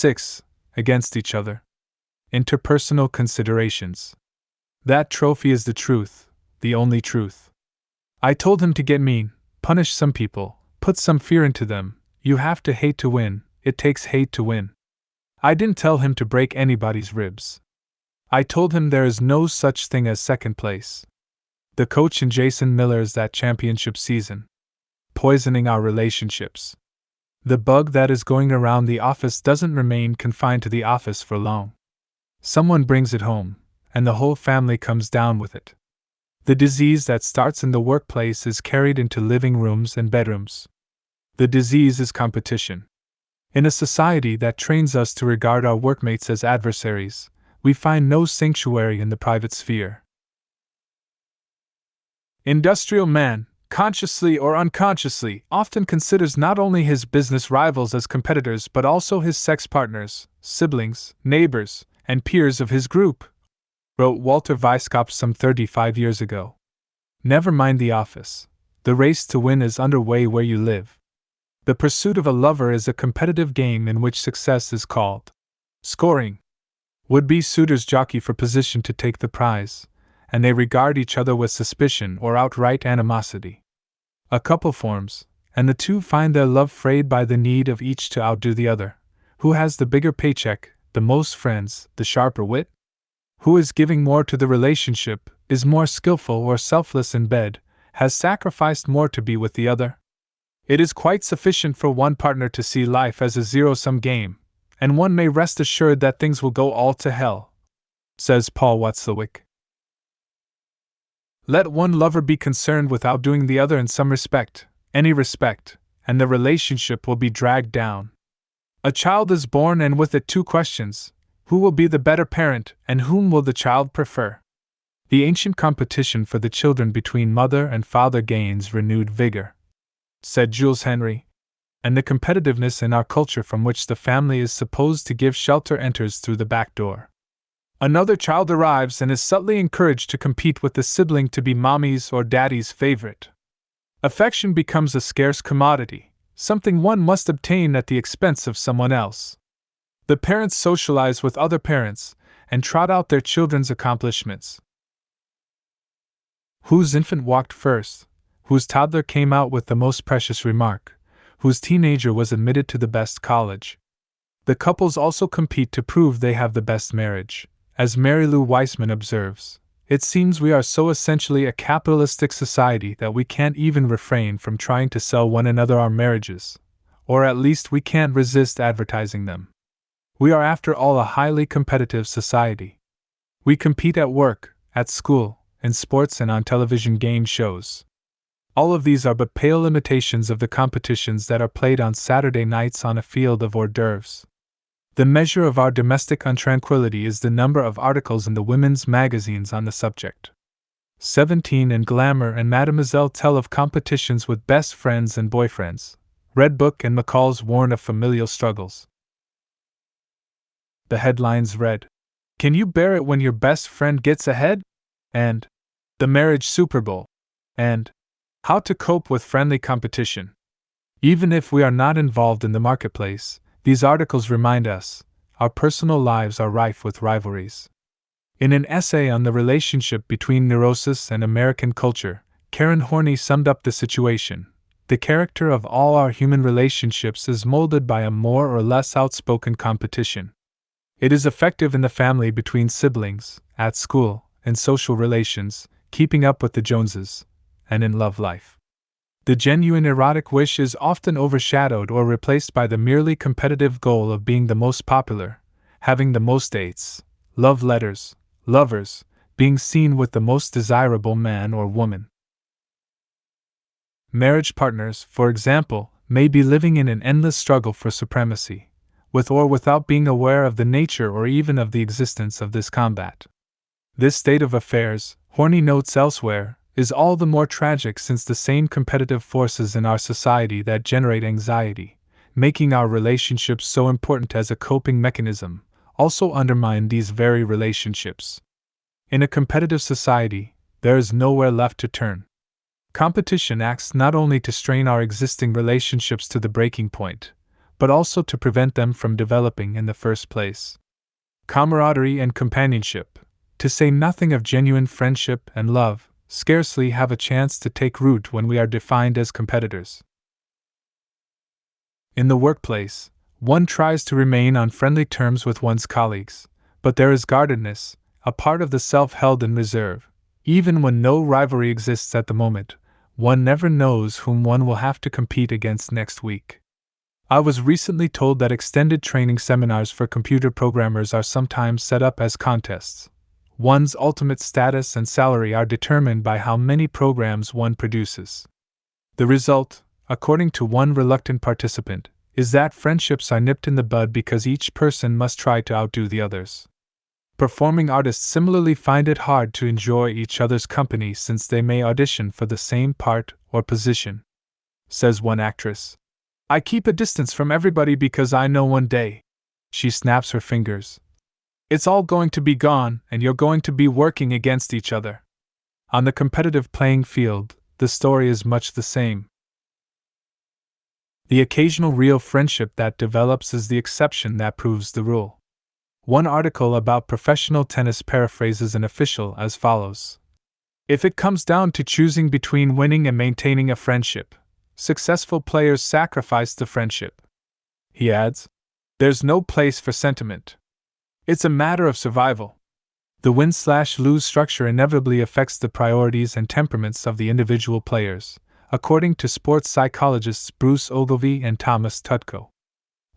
6. Against each other. Interpersonal considerations. That trophy is the truth, the only truth. I told him to get mean, punish some people, put some fear into them. You have to hate to win, it takes hate to win. I didn't tell him to break anybody's ribs. I told him there is no such thing as second place. The coach in Jason Miller's that championship season. Poisoning our relationships. The bug that is going around the office doesn't remain confined to the office for long. Someone brings it home, and the whole family comes down with it. The disease that starts in the workplace is carried into living rooms and bedrooms. The disease is competition. In a society that trains us to regard our workmates as adversaries, we find no sanctuary in the private sphere. Industrial man, consciously or unconsciously, often considers not only his business rivals as competitors but also his sex partners, siblings, neighbors, and peers of his group, wrote Walter Weishaupt some 35 years ago. Never mind the office. The race to win is underway where you live. The pursuit of a lover is a competitive game in which success is called scoring. Would-be suitors jockey for position to take the prize, and they regard each other with suspicion or outright animosity. A couple forms, and the two find their love frayed by the need of each to outdo the other. Who has the bigger paycheck, the most friends, the sharper wit? Who is giving more to the relationship, is more skillful or selfless in bed, has sacrificed more to be with the other? It is quite sufficient for one partner to see life as a zero-sum game, and one may rest assured that things will go all to hell, says Paul Watzlawick. Let one lover be concerned with outdoing the other in some respect, any respect, and the relationship will be dragged down. A child is born and with it two questions: who will be the better parent and whom will the child prefer? The ancient competition for the children between mother and father gains renewed vigor, said Jules Henry, and the competitiveness in our culture from which the family is supposed to give shelter enters through the back door. Another child arrives and is subtly encouraged to compete with the sibling to be mommy's or daddy's favorite. Affection becomes a scarce commodity, something one must obtain at the expense of someone else. The parents socialize with other parents and trot out their children's accomplishments. Whose infant walked first, whose toddler came out with the most precious remark, whose teenager was admitted to the best college. The couples also compete to prove they have the best marriage. As Mary Lou Weissman observes, it seems we are so essentially a capitalistic society that we can't even refrain from trying to sell one another our marriages, or at least we can't resist advertising them. We are after all a highly competitive society. We compete at work, at school, in sports and on television game shows. All of these are but pale imitations of the competitions that are played on Saturday nights on a field of hors d'oeuvres. The measure of our domestic untranquility is the number of articles in the women's magazines on the subject. 17 and Glamour and Mademoiselle tell of competitions with best friends and boyfriends. Redbook and McCall's warn of familial struggles. The headlines read, "Can you bear it when your best friend gets ahead?" and "The Marriage Super Bowl," and "How to Cope with Friendly Competition." Even if we are not involved in the marketplace, these articles remind us, our personal lives are rife with rivalries. In an essay on the relationship between neurosis and American culture, Karen Horney summed up the situation. The character of all our human relationships is molded by a more or less outspoken competition. It is effective in the family between siblings, at school, in social relations, keeping up with the Joneses, and in love life. The genuine erotic wish is often overshadowed or replaced by the merely competitive goal of being the most popular, having the most dates, love letters, lovers, being seen with the most desirable man or woman. Marriage partners, for example, may be living in an endless struggle for supremacy, with or without being aware of the nature or even of the existence of this combat. This state of affairs, Horney notes elsewhere, is all the more tragic since the same competitive forces in our society that generate anxiety, making our relationships so important as a coping mechanism, also undermine these very relationships. In a competitive society, there is nowhere left to turn. Competition acts not only to strain our existing relationships to the breaking point, but also to prevent them from developing in the first place. Camaraderie and companionship, to say nothing of genuine friendship and love, scarcely have a chance to take root when we are defined as competitors. In the workplace, one tries to remain on friendly terms with one's colleagues, but there is guardedness, a part of the self held in reserve. Even when no rivalry exists at the moment, one never knows whom one will have to compete against next week. I was recently told that extended training seminars for computer programmers are sometimes set up as contests. One's ultimate status and salary are determined by how many programs one produces. The result, according to one reluctant participant, is that friendships are nipped in the bud because each person must try to outdo the others. Performing artists similarly find it hard to enjoy each other's company since they may audition for the same part or position. Says one actress, "I keep a distance from everybody because I know one day," she snaps her fingers, "it's all going to be gone and you're going to be working against each other." On the competitive playing field, the story is much the same. The occasional real friendship that develops is the exception that proves the rule. One article about professional tennis paraphrases an official as follows: "If it comes down to choosing between winning and maintaining a friendship, successful players sacrifice the friendship." He adds, "There's no place for sentiment. It's a matter of survival." The win/lose structure inevitably affects the priorities and temperaments of the individual players, according to sports psychologists Bruce Ogilvie and Thomas Tutko.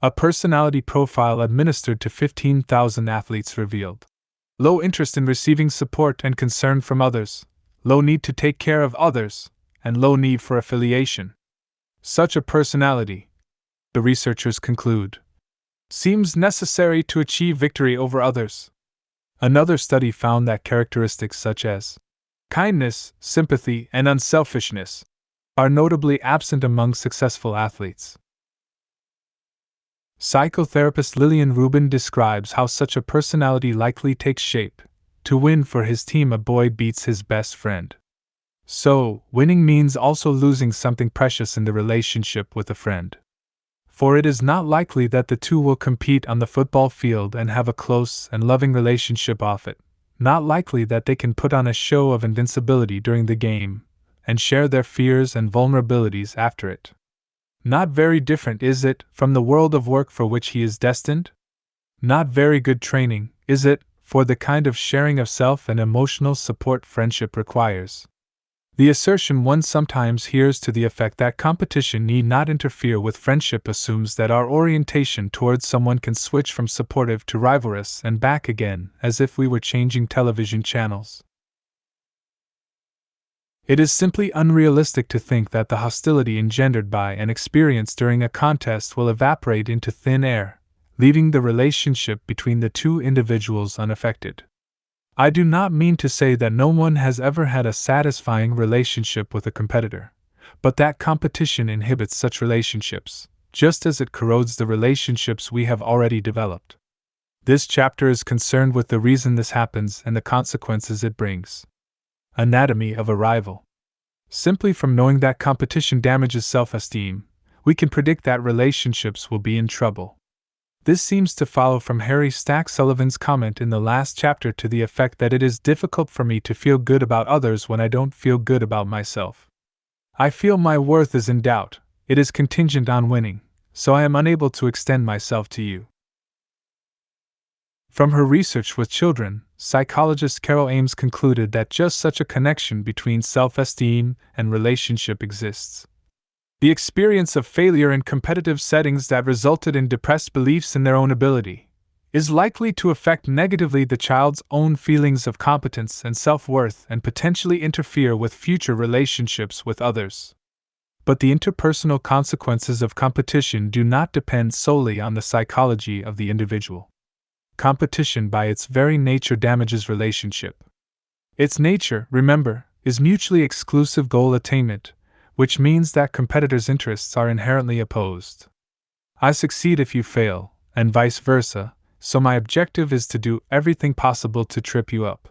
A personality profile administered to 15,000 athletes revealed low interest in receiving support and concern from others, low need to take care of others, and low need for affiliation. Such a personality, the researchers conclude, seems necessary to achieve victory over others. Another study found that characteristics such as kindness, sympathy, and unselfishness are notably absent among successful athletes. Psychotherapist Lillian Rubin describes how such a personality likely takes shape. To win for his team, a boy beats his best friend. So, winning means also losing something precious in the relationship with a friend. For it is not likely that the two will compete on the football field and have a close and loving relationship off it, not likely that they can put on a show of invincibility during the game, and share their fears and vulnerabilities after it. Not very different, is it, from the world of work for which he is destined? Not very good training, is it, for the kind of sharing of self and emotional support friendship requires. The assertion one sometimes hears to the effect that competition need not interfere with friendship assumes that our orientation towards someone can switch from supportive to rivalrous and back again, as if we were changing television channels. It is simply unrealistic to think that the hostility engendered by an experience during a contest will evaporate into thin air, leaving the relationship between the two individuals unaffected. I do not mean to say that no one has ever had a satisfying relationship with a competitor, but that competition inhibits such relationships, just as it corrodes the relationships we have already developed. This chapter is concerned with the reason this happens and the consequences it brings. Anatomy of a rival. Simply from knowing that competition damages self-esteem, we can predict that relationships will be in trouble. This seems to follow from Harry Stack Sullivan's comment in the last chapter to the effect that it is difficult for me to feel good about others when I don't feel good about myself. I feel my worth is in doubt, it is contingent on winning, so I am unable to extend myself to you. From her research with children, psychologist Carol Ames concluded that just such a connection between self-esteem and relationship exists. The experience of failure in competitive settings that resulted in depressed beliefs in their own ability is likely to affect negatively the child's own feelings of competence and self-worth and potentially interfere with future relationships with others. But the interpersonal consequences of competition do not depend solely on the psychology of the individual. Competition by its very nature damages relationship. Its nature, remember, is mutually exclusive goal attainment, which means that competitors' interests are inherently opposed. I succeed if you fail, and vice versa, so my objective is to do everything possible to trip you up.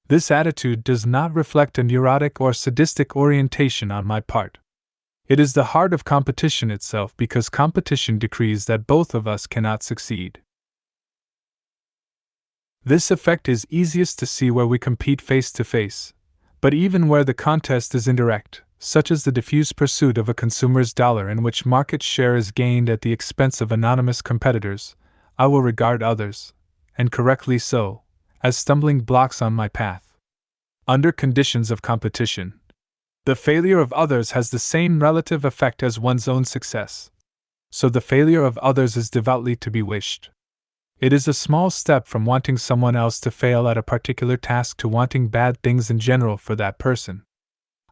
This attitude does not reflect a neurotic or sadistic orientation on my part. It is the heart of competition itself, because competition decrees that both of us cannot succeed. This effect is easiest to see where we compete face to face, but even where the contest is indirect, such as the diffuse pursuit of a consumer's dollar in which market share is gained at the expense of anonymous competitors, I will regard others, and correctly so, as stumbling blocks on my path. Under conditions of competition, the failure of others has the same relative effect as one's own success. So the failure of others is devoutly to be wished. It is a small step from wanting someone else to fail at a particular task to wanting bad things in general for that person.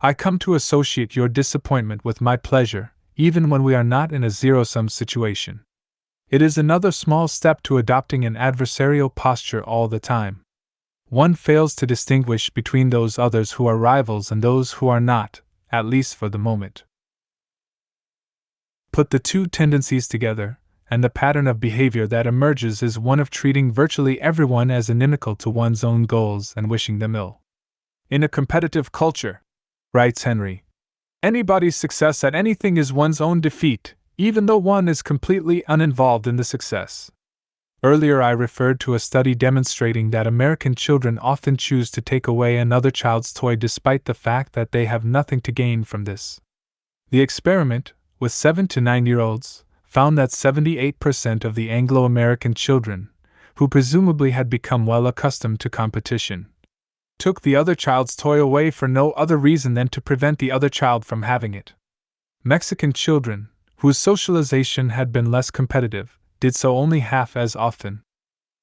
I come to associate your disappointment with my pleasure, even when we are not in a zero-sum situation. It is another small step to adopting an adversarial posture all the time. One fails to distinguish between those others who are rivals and those who are not, at least for the moment. Put the two tendencies together, and the pattern of behavior that emerges is one of treating virtually everyone as inimical to one's own goals and wishing them ill. In a competitive culture, writes Henry, anybody's success at anything is one's own defeat, even though one is completely uninvolved in the success. Earlier I referred to a study demonstrating that American children often choose to take away another child's toy despite the fact that they have nothing to gain from this. The experiment, with 7 to 9-year-olds, found that 78% of the Anglo-American children, who presumably had become well accustomed to competition, took the other child's toy away for no other reason than to prevent the other child from having it. Mexican children, whose socialization had been less competitive, did so only half as often.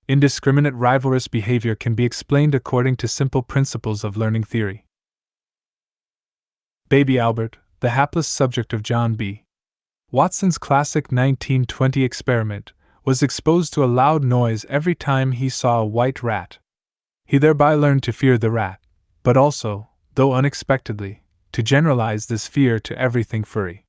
Indiscriminate rivalrous behavior can be explained according to simple principles of learning theory. Baby Albert, the hapless subject of John B. Watson's classic 1920 experiment, was exposed to a loud noise every time he saw a white rat. He thereby learned to fear the rat, but also, though unexpectedly, to generalize this fear to everything furry.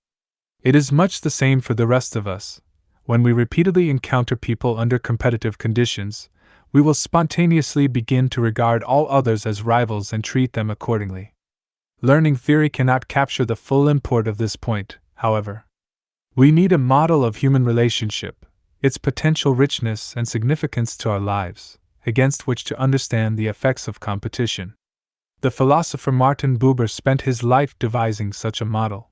It is much the same for the rest of us. When we repeatedly encounter people under competitive conditions, we will spontaneously begin to regard all others as rivals and treat them accordingly. Learning theory cannot capture the full import of this point, however. We need a model of human relationship, its potential richness and significance to our lives, against which to understand the effects of competition. The philosopher Martin Buber spent his life devising such a model.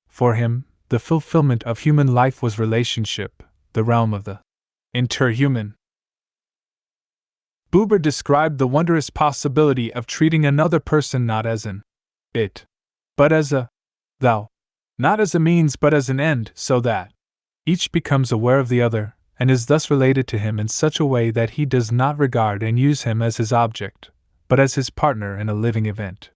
For him, the fulfillment of human life was relationship, the realm of the interhuman. Buber described the wondrous possibility of treating another person not as an it, but as a thou, not as a means but as an end, so that each becomes aware of the other, and is thus related to him in such a way that he does not regard and use him as his object, but as his partner in a living event.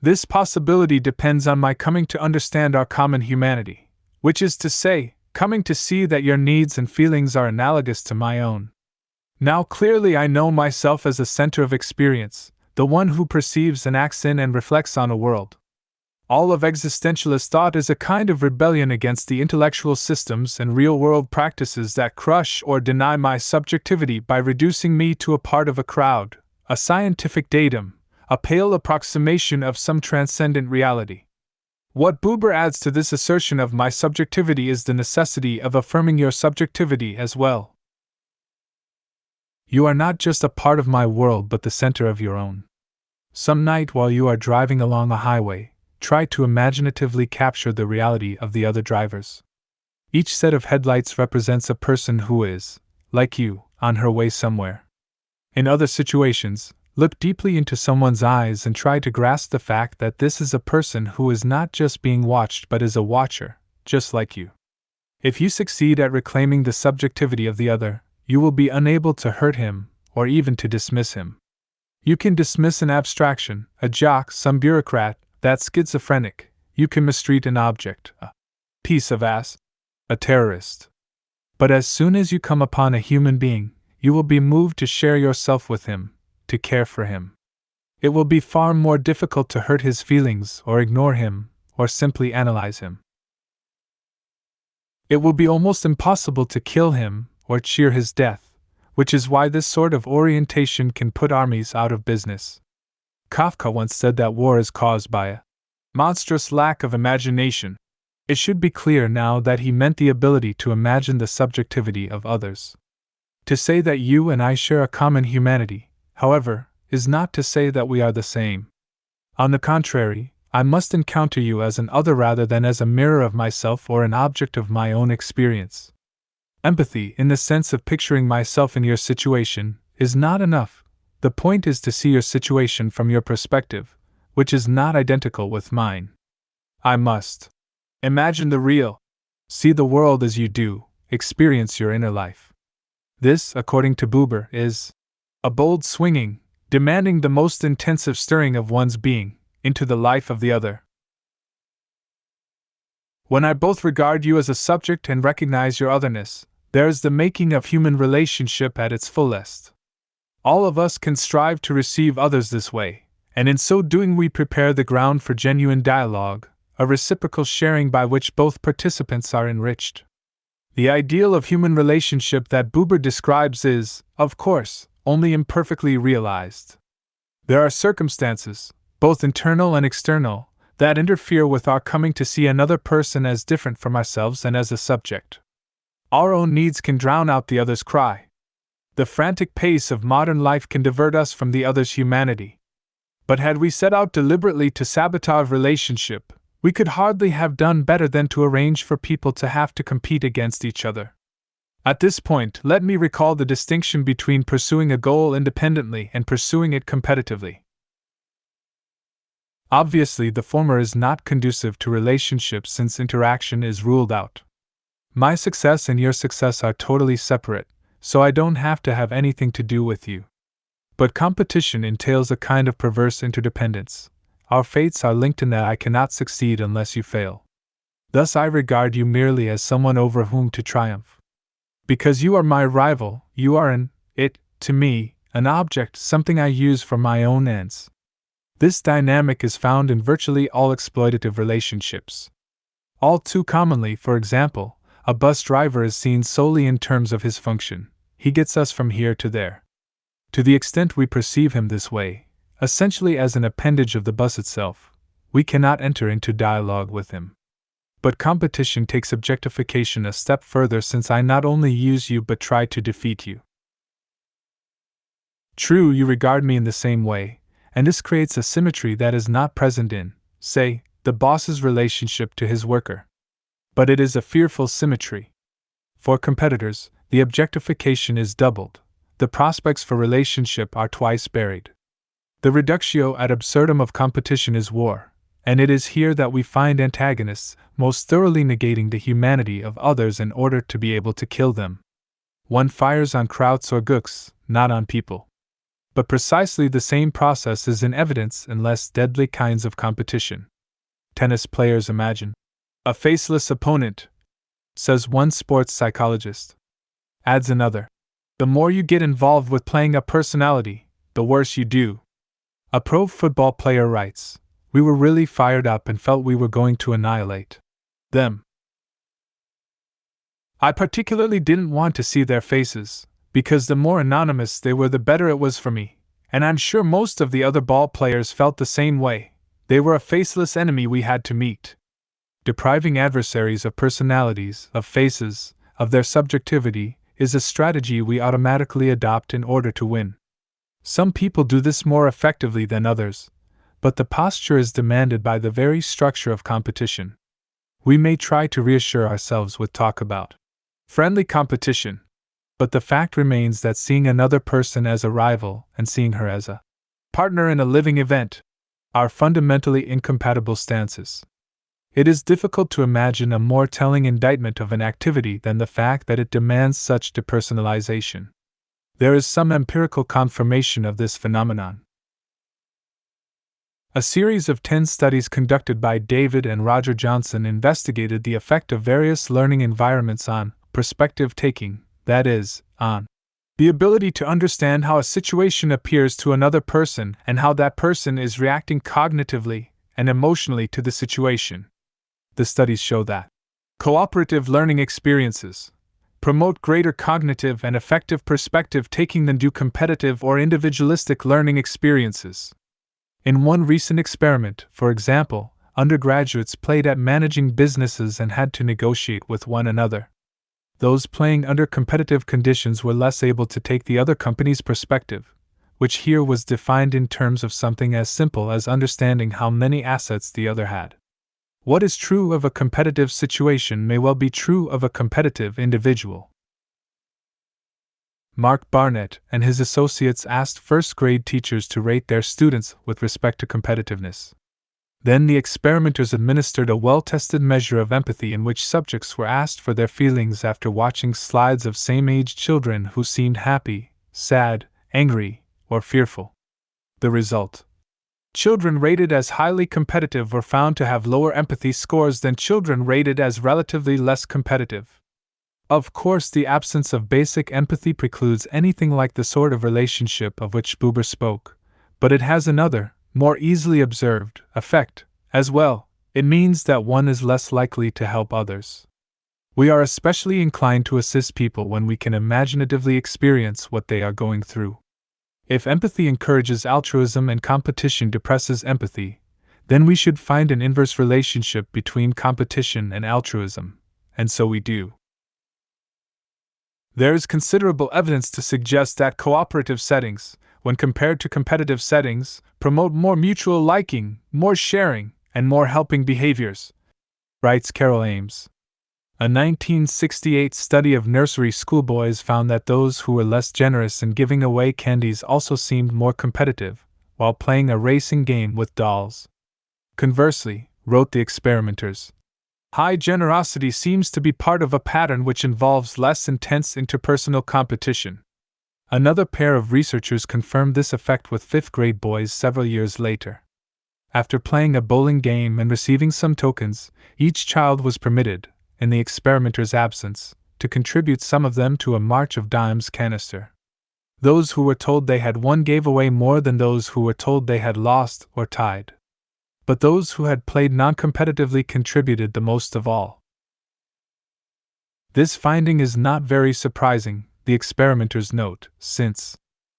This possibility depends on my coming to understand our common humanity, which is to say, coming to see that your needs and feelings are analogous to my own. Now clearly I know myself as a center of experience, the one who perceives and acts in and reflects on a world. All of existentialist thought is a kind of rebellion against the intellectual systems and real-world practices that crush or deny my subjectivity by reducing me to a part of a crowd, a scientific datum, a pale approximation of some transcendent reality. What Buber adds to this assertion of my subjectivity is the necessity of affirming your subjectivity as well. You are not just a part of my world but the center of your own. Some night while you are driving along a highway, try to imaginatively capture the reality of the other drivers. Each set of headlights represents a person who is, like you, on her way somewhere. In other situations, look deeply into someone's eyes and try to grasp the fact that this is a person who is not just being watched but is a watcher, just like you. If you succeed at reclaiming the subjectivity of the other, you will be unable to hurt him, or even to dismiss him. You can dismiss an abstraction, a jock, some bureaucrat, that schizophrenic. You can mistreat an object, a piece of ass, a terrorist. But as soon as you come upon a human being, you will be moved to share yourself with him, to care for him. It will be far more difficult to hurt his feelings or ignore him, or simply analyze him. It will be almost impossible to kill him or cheer his death, which is why this sort of orientation can put armies out of business. Kafka once said that war is caused by a monstrous lack of imagination. It should be clear now that he meant the ability to imagine the subjectivity of others. To say that you and I share a common humanity, however, is not to say that we are the same. On the contrary, I must encounter you as an other rather than as a mirror of myself or an object of my own experience. Empathy, in the sense of picturing myself in your situation, is not enough. The point is to see your situation from your perspective, which is not identical with mine. I must imagine the real, see the world as you do, experience your inner life. This, according to Buber, is a bold swinging, demanding the most intensive stirring of one's being, into the life of the other. When I both regard you as a subject and recognize your otherness, there is the making of human relationship at its fullest. All of us can strive to receive others this way, and in so doing we prepare the ground for genuine dialogue, a reciprocal sharing by which both participants are enriched. The ideal of human relationship that Buber describes is, of course, only imperfectly realized. There are circumstances, both internal and external, that interfere with our coming to see another person as different from ourselves and as a subject. Our own needs can drown out the other's cry. The frantic pace of modern life can divert us from the other's humanity. But had we set out deliberately to sabotage relationship, we could hardly have done better than to arrange for people to have to compete against each other. At this point, let me recall the distinction between pursuing a goal independently and pursuing it competitively. Obviously, the former is not conducive to relationships since interaction is ruled out. My success and your success are totally separate, so I don't have to have anything to do with you. But competition entails a kind of perverse interdependence. Our fates are linked in that I cannot succeed unless you fail. Thus I regard you merely as someone over whom to triumph. Because you are my rival, you are to me, an object, something I use for my own ends. This dynamic is found in virtually all exploitative relationships. All too commonly, for example, a bus driver is seen solely in terms of his function. He gets us from here to there. To the extent we perceive him this way, essentially as an appendage of the bus itself, we cannot enter into dialogue with him. But competition takes objectification a step further, since I not only use you but try to defeat you. True, you regard me in the same way, and this creates a symmetry that is not present in, say, the boss's relationship to his worker. But it is a fearful symmetry. For competitors, the objectification is doubled. The prospects for relationship are twice buried. The reductio ad absurdum of competition is war, and it is here that we find antagonists most thoroughly negating the humanity of others in order to be able to kill them. One fires on krauts or gooks, not on people. But precisely the same process is in evidence in less deadly kinds of competition. Tennis players imagine a faceless opponent, says one sports psychologist. Adds another. The more you get involved with playing a personality, the worse you do. A pro football player writes, "We were really fired up and felt we were going to annihilate them. I particularly didn't want to see their faces, because the more anonymous they were the better it was for me, and I'm sure most of the other ball players felt the same way. They were a faceless enemy we had to meet." Depriving adversaries of personalities, of faces, of their subjectivity, is a strategy we automatically adopt in order to win. Some people do this more effectively than others, but the posture is demanded by the very structure of competition. We may try to reassure ourselves with talk about friendly competition, but the fact remains that seeing another person as a rival and seeing her as a partner in a living event are fundamentally incompatible stances. It is difficult to imagine a more telling indictment of an activity than the fact that it demands such depersonalization. There is some empirical confirmation of this phenomenon. A series of 10 studies conducted by David and Roger Johnson investigated the effect of various learning environments on perspective taking, that is, on the ability to understand how a situation appears to another person and how that person is reacting cognitively and emotionally to the situation. The studies show that cooperative learning experiences promote greater cognitive and effective perspective taking than do competitive or individualistic learning experiences. In one recent experiment, for example, undergraduates played at managing businesses and had to negotiate with one another. Those playing under competitive conditions were less able to take the other company's perspective, which here was defined in terms of something as simple as understanding how many assets the other had. What is true of a competitive situation may well be true of a competitive individual. Mark Barnett and his associates asked first-grade teachers to rate their students with respect to competitiveness. Then the experimenters administered a well-tested measure of empathy in which subjects were asked for their feelings after watching slides of same-age children who seemed happy, sad, angry, or fearful. The result: children rated as highly competitive were found to have lower empathy scores than children rated as relatively less competitive. Of course, the absence of basic empathy precludes anything like the sort of relationship of which Buber spoke, but it has another, more easily observed, effect, as well. It means that one is less likely to help others. We are especially inclined to assist people when we can imaginatively experience what they are going through. If empathy encourages altruism and competition depresses empathy, then we should find an inverse relationship between competition and altruism, and so we do. There is considerable evidence to suggest that cooperative settings, when compared to competitive settings, promote more mutual liking, more sharing, and more helping behaviors, writes Carol Ames. A 1968 study of nursery schoolboys found that those who were less generous in giving away candies also seemed more competitive, while playing a racing game with dolls. Conversely, wrote the experimenters, high generosity seems to be part of a pattern which involves less intense interpersonal competition. Another pair of researchers confirmed this effect with fifth-grade boys several years later. After playing a bowling game and receiving some tokens, each child was permitted, in the experimenter's absence, to contribute some of them to a March of Dimes canister. Those who were told they had won gave away more than those who were told they had lost or tied. But those who had played non-competitively contributed the most of all. This finding is not very surprising, the experimenters note, since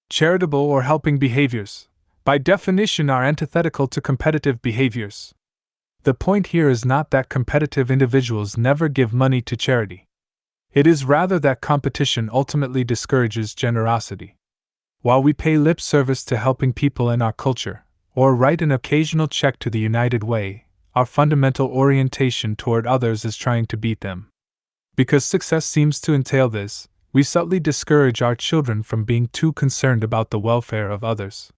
charitable or helping behaviors, by definition, are antithetical to competitive behaviors. The point here is not that competitive individuals never give money to charity. It is rather that competition ultimately discourages generosity. While we pay lip service to helping people in our culture, or write an occasional check to the United Way, our fundamental orientation toward others is trying to beat them. Because success seems to entail this, we subtly discourage our children from being too concerned about the welfare of others.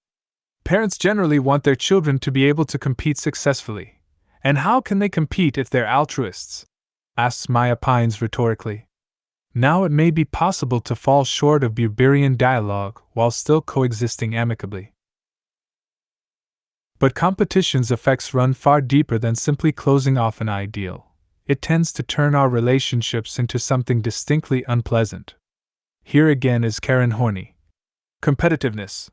Parents generally want their children to be able to compete successfully. And how can they compete if they're altruists? Asks Maya Pines rhetorically. Now it may be possible to fall short of Buberian dialogue while still coexisting amicably. But competition's effects run far deeper than simply closing off an ideal. It tends to turn our relationships into something distinctly unpleasant. Here again is Karen Horney. Competitiveness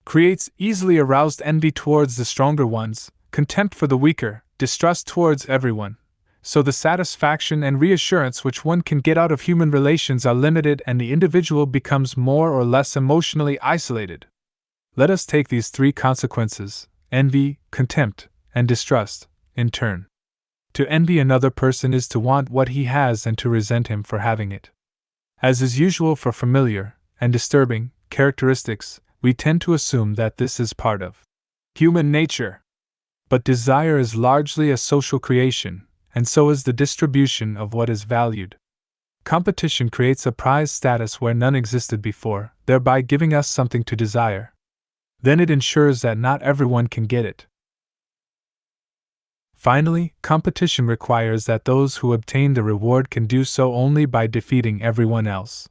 creates easily aroused envy towards the stronger ones, contempt for the weaker, distrust towards everyone. So the satisfaction and reassurance which one can get out of human relations are limited and the individual becomes more or less emotionally isolated. Let us take these three consequences: envy, contempt, and distrust, in turn. To envy another person is to want what he has and to resent him for having it. As is usual for familiar and disturbing characteristics, we tend to assume that this is part of human nature. But desire is largely a social creation, and so is the distribution of what is valued. Competition creates a prize status where none existed before, thereby giving us something to desire. Then it ensures that not everyone can get it. Finally, competition requires that those who obtain the reward can do so only by defeating everyone else.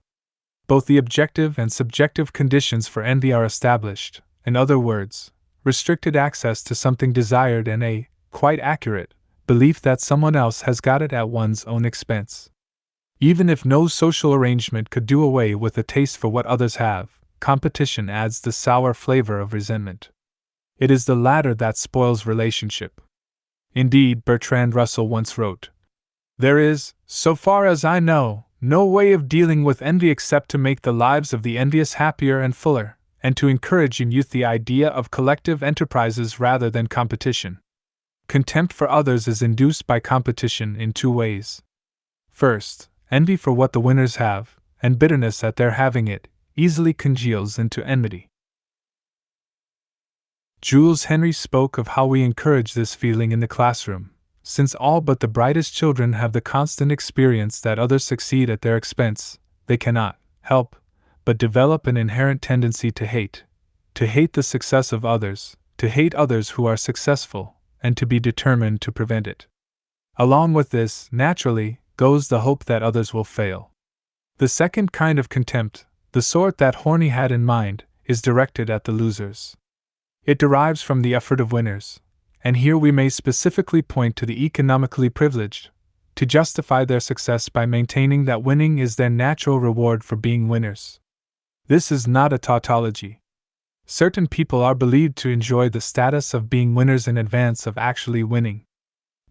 Both the objective and subjective conditions for envy are established, in other words, restricted access to something desired and a, quite accurate, belief that someone else has got it at one's own expense. Even if no social arrangement could do away with a taste for what others have, competition adds the sour flavor of resentment. It is the latter that spoils relationship. Indeed, Bertrand Russell once wrote, "There is, so far as I know, no way of dealing with envy except to make the lives of the envious happier and fuller, and to encourage in youth the idea of collective enterprises rather than competition." Contempt for others is induced by competition in two ways. First, envy for what the winners have, and bitterness at their having it, easily congeals into enmity. Jules Henry spoke of how we encourage this feeling in the classroom, since all but the brightest children have the constant experience that others succeed at their expense, they cannot help but develop an inherent tendency to hate the success of others, to hate others who are successful, and to be determined to prevent it. Along with this, naturally, goes the hope that others will fail. The second kind of contempt, the sort that Horney had in mind, is directed at the losers. It derives from the effort of winners, and here we may specifically point to the economically privileged, to justify their success by maintaining that winning is their natural reward for being winners. This is not a tautology. Certain people are believed to enjoy the status of being winners in advance of actually winning.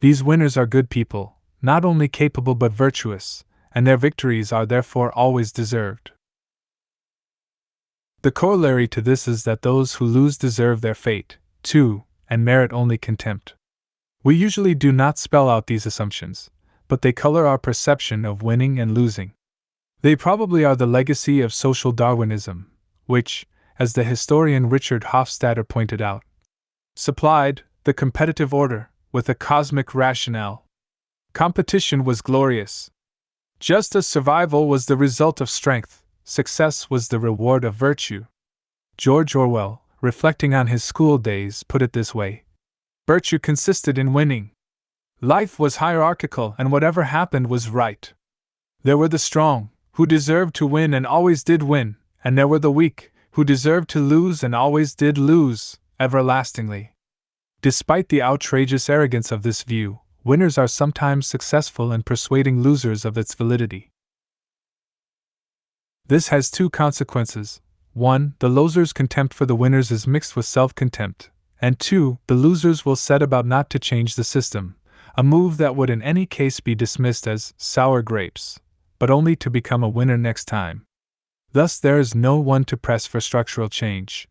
These winners are good people, not only capable but virtuous, and their victories are therefore always deserved. The corollary to this is that those who lose deserve their fate, too, and merit only contempt. We usually do not spell out these assumptions, but they color our perception of winning and losing. They probably are the legacy of social Darwinism, which, as the historian Richard Hofstadter pointed out, supplied the competitive order with a cosmic rationale. Competition was glorious. Just as survival was the result of strength, success was the reward of virtue. George Orwell, reflecting on his school days, put it this way: virtue consisted in winning. Life was hierarchical, and whatever happened was right. There were the strong, who deserved to win and always did win, and there were the weak, who deserved to lose and always did lose, everlastingly. Despite the outrageous arrogance of this view, winners are sometimes successful in persuading losers of its validity. This has two consequences. 1. The losers' contempt for the winners is mixed with self-contempt, and 2. The losers will set about not to change the system, a move that would in any case be dismissed as sour grapes, but only to become a winner next time. Thus there is no one to press for structural change.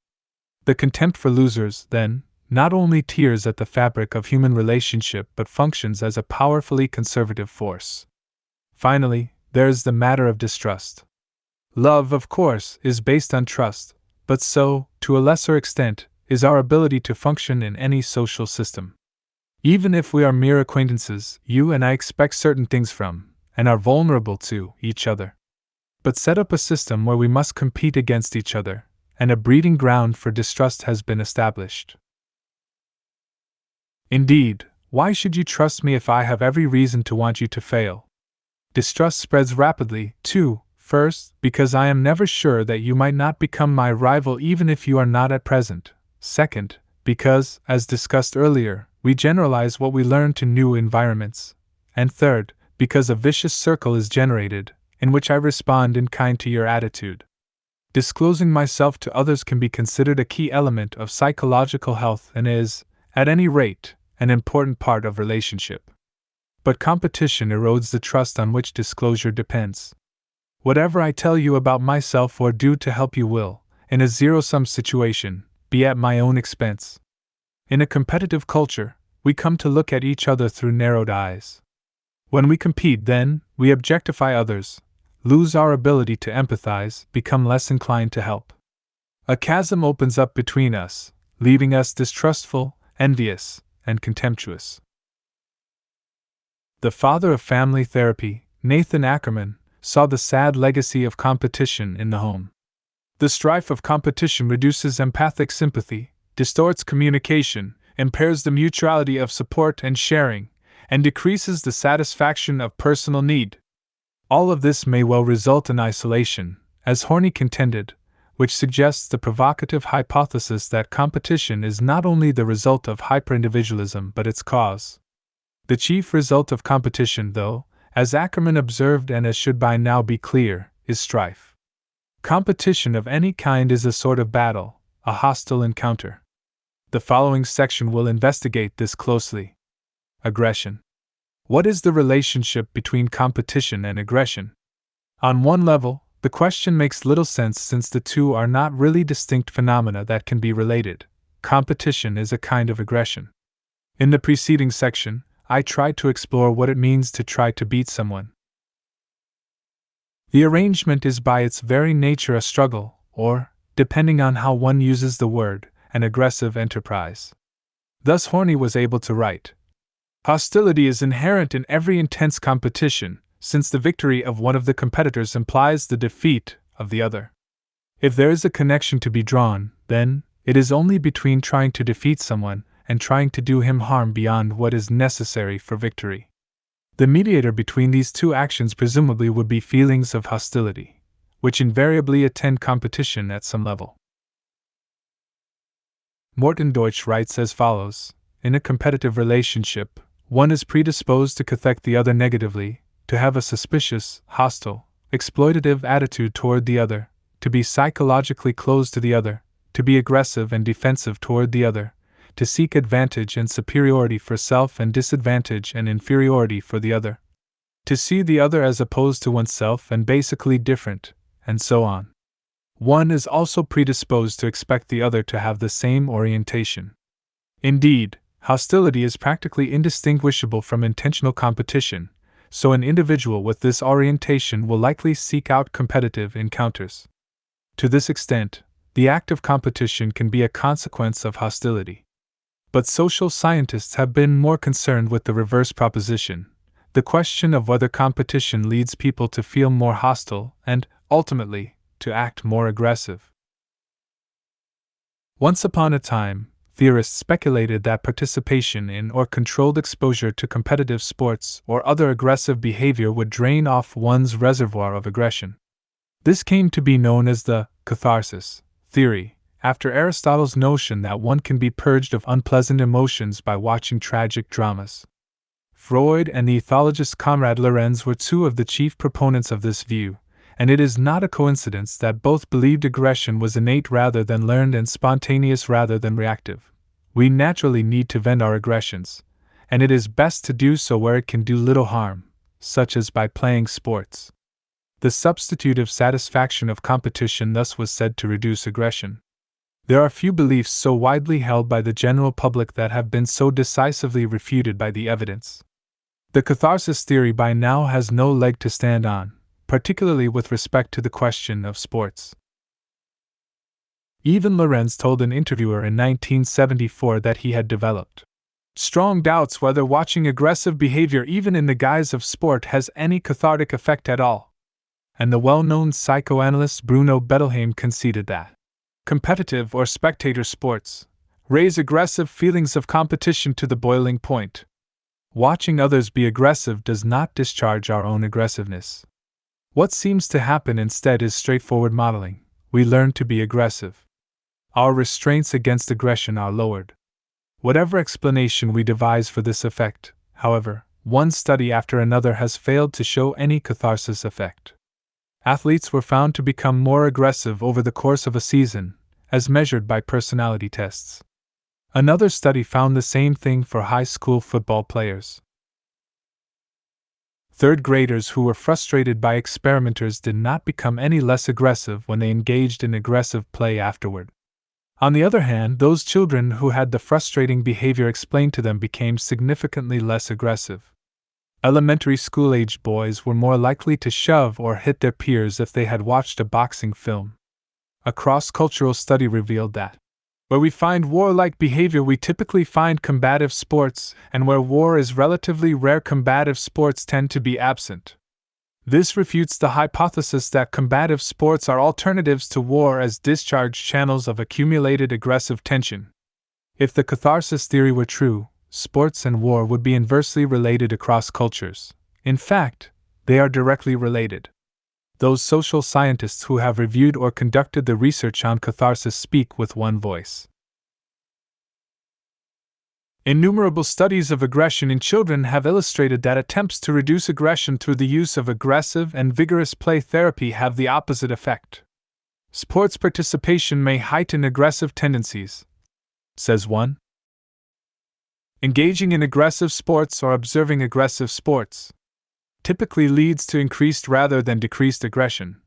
The contempt for losers, then, not only tears at the fabric of human relationship but functions as a powerfully conservative force. Finally, there is the matter of distrust. Love, of course, is based on trust, but so, to a lesser extent, is our ability to function in any social system. Even if we are mere acquaintances, you and I expect certain things from, and are vulnerable to, each other. But set up a system where we must compete against each other, and a breeding ground for distrust has been established. Indeed, why should you trust me if I have every reason to want you to fail? Distrust spreads rapidly, too. First, because I am never sure that you might not become my rival even if you are not at present. Second, because, as discussed earlier, we generalize what we learn to new environments. And third, because a vicious circle is generated, in which I respond in kind to your attitude. Disclosing myself to others can be considered a key element of psychological health and is, at any rate, an important part of relationship. But competition erodes the trust on which disclosure depends. Whatever I tell you about myself or do to help you will, in a zero-sum situation, be at my own expense. In a competitive culture, we come to look at each other through narrowed eyes. When we compete, then, we objectify others, lose our ability to empathize, become less inclined to help. A chasm opens up between us, leaving us distrustful, envious, and contemptuous. The father of family therapy, Nathan Ackerman, saw the sad legacy of competition in the home. The strife of competition reduces empathic sympathy, distorts communication, impairs the mutuality of support and sharing, and decreases the satisfaction of personal need. All of this may well result in isolation, as Horney contended, which suggests the provocative hypothesis that competition is not only the result of hyperindividualism but its cause. The chief result of competition, though, as Ackerman observed and as should by now be clear, is strife. Competition of any kind is a sort of battle, a hostile encounter. The following section will investigate this closely. Aggression. What is the relationship between competition and aggression? On one level, the question makes little sense since the two are not really distinct phenomena that can be related. Competition is a kind of aggression. In the preceding section, I tried to explore what it means to try to beat someone. The arrangement is by its very nature a struggle, or, depending on how one uses the word, an aggressive enterprise. Thus Horney was able to write, "Hostility is inherent in every intense competition, since the victory of one of the competitors implies the defeat of the other. If there is a connection to be drawn, then, it is only between trying to defeat someone and trying to do him harm beyond what is necessary for victory. The mediator between these two actions presumably would be feelings of hostility, which invariably attend competition at some level." Morton Deutsch writes as follows: "In a competitive relationship, one is predisposed to affect the other negatively, to have a suspicious, hostile, exploitative attitude toward the other, to be psychologically closed to the other, to be aggressive and defensive toward the other, to seek advantage and superiority for self and disadvantage and inferiority for the other, to see the other as opposed to oneself and basically different, and so on. One is also predisposed to expect the other to have the same orientation. Indeed, hostility is practically indistinguishable from intentional competition, so an individual with this orientation will likely seek out competitive encounters. To this extent, the act of competition can be a consequence of hostility. But social scientists have been more concerned with the reverse proposition, the question of whether competition leads people to feel more hostile and, ultimately, to act more aggressive. Once upon a time, theorists speculated that participation in or controlled exposure to competitive sports or other aggressive behavior would drain off one's reservoir of aggression. This came to be known as the catharsis theory, after Aristotle's notion that one can be purged of unpleasant emotions by watching tragic dramas. Freud and the ethologist Konrad Lorenz were two of the chief proponents of this view, and it is not a coincidence that both believed aggression was innate rather than learned and spontaneous rather than reactive. We naturally need to vent our aggressions, and it is best to do so where it can do little harm, such as by playing sports. The substitutive satisfaction of competition thus was said to reduce aggression. There are few beliefs so widely held by the general public that have been so decisively refuted by the evidence. The catharsis theory by now has no leg to stand on, particularly with respect to the question of sports. Even Lorenz told an interviewer in 1974 that he had developed strong doubts whether watching aggressive behavior even in the guise of sport has any cathartic effect at all. And the well-known psychoanalyst Bruno Bettelheim conceded that competitive or spectator sports raise aggressive feelings of competition to the boiling point. Watching others be aggressive does not discharge our own aggressiveness. What seems to happen instead is straightforward modeling. We learn to be aggressive. Our restraints against aggression are lowered. Whatever explanation we devise for this effect, however, one study after another has failed to show any catharsis effect. Athletes were found to become more aggressive over the course of a season, as measured by personality tests. Another study found the same thing for high school football players. Third graders who were frustrated by experimenters did not become any less aggressive when they engaged in aggressive play afterward. On the other hand, those children who had the frustrating behavior explained to them became significantly less aggressive. Elementary school-aged boys were more likely to shove or hit their peers if they had watched a boxing film. A cross-cultural study revealed that where we find warlike behavior we typically find combative sports, and where war is relatively rare combative sports tend to be absent. This refutes the hypothesis that combative sports are alternatives to war as discharge channels of accumulated aggressive tension. If the catharsis theory were true, sports and war would be inversely related across cultures. In fact, they are directly related. Those social scientists who have reviewed or conducted the research on catharsis speak with one voice. Innumerable studies of aggression in children have illustrated that attempts to reduce aggression through the use of aggressive and vigorous play therapy have the opposite effect. Sports participation may heighten aggressive tendencies, says one. Engaging in aggressive sports or observing aggressive sports typically leads to increased rather than decreased aggression,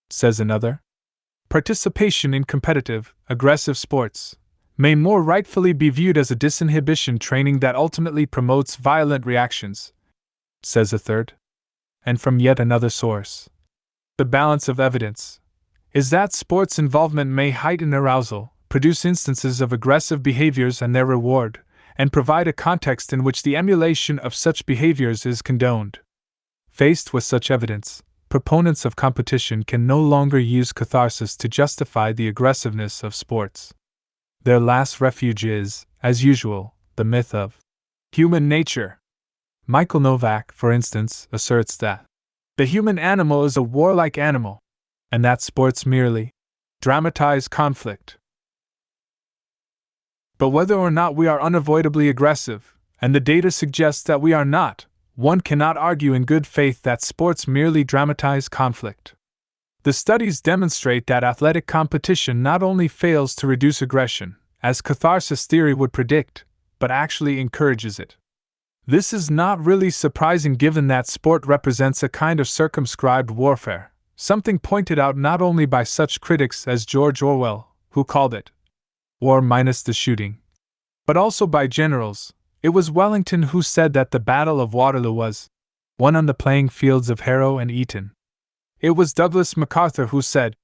says another. Participation in competitive, aggressive sports may more rightfully be viewed as a disinhibition training that ultimately promotes violent reactions, says a third. And from yet another source, the balance of evidence is that sports involvement may heighten arousal, produce instances of aggressive behaviors and their reward, and provide a context in which the emulation of such behaviors is condoned. Faced with such evidence, proponents of competition can no longer use catharsis to justify the aggressiveness of sports. Their last refuge is, as usual, the myth of human nature. Michael Novak, for instance, asserts that the human animal is a warlike animal, and that sports merely dramatize conflict. But whether or not we are unavoidably aggressive, and the data suggests that we are not, one cannot argue in good faith that sports merely dramatize conflict. The studies demonstrate that athletic competition not only fails to reduce aggression, as catharsis theory would predict, but actually encourages it. This is not really surprising given that sport represents a kind of circumscribed warfare, something pointed out not only by such critics as George Orwell, who called it war minus the shooting, but also by generals. It was Wellington who said that the Battle of Waterloo was won on the playing fields of Harrow and Eton. It was Douglas MacArthur who said,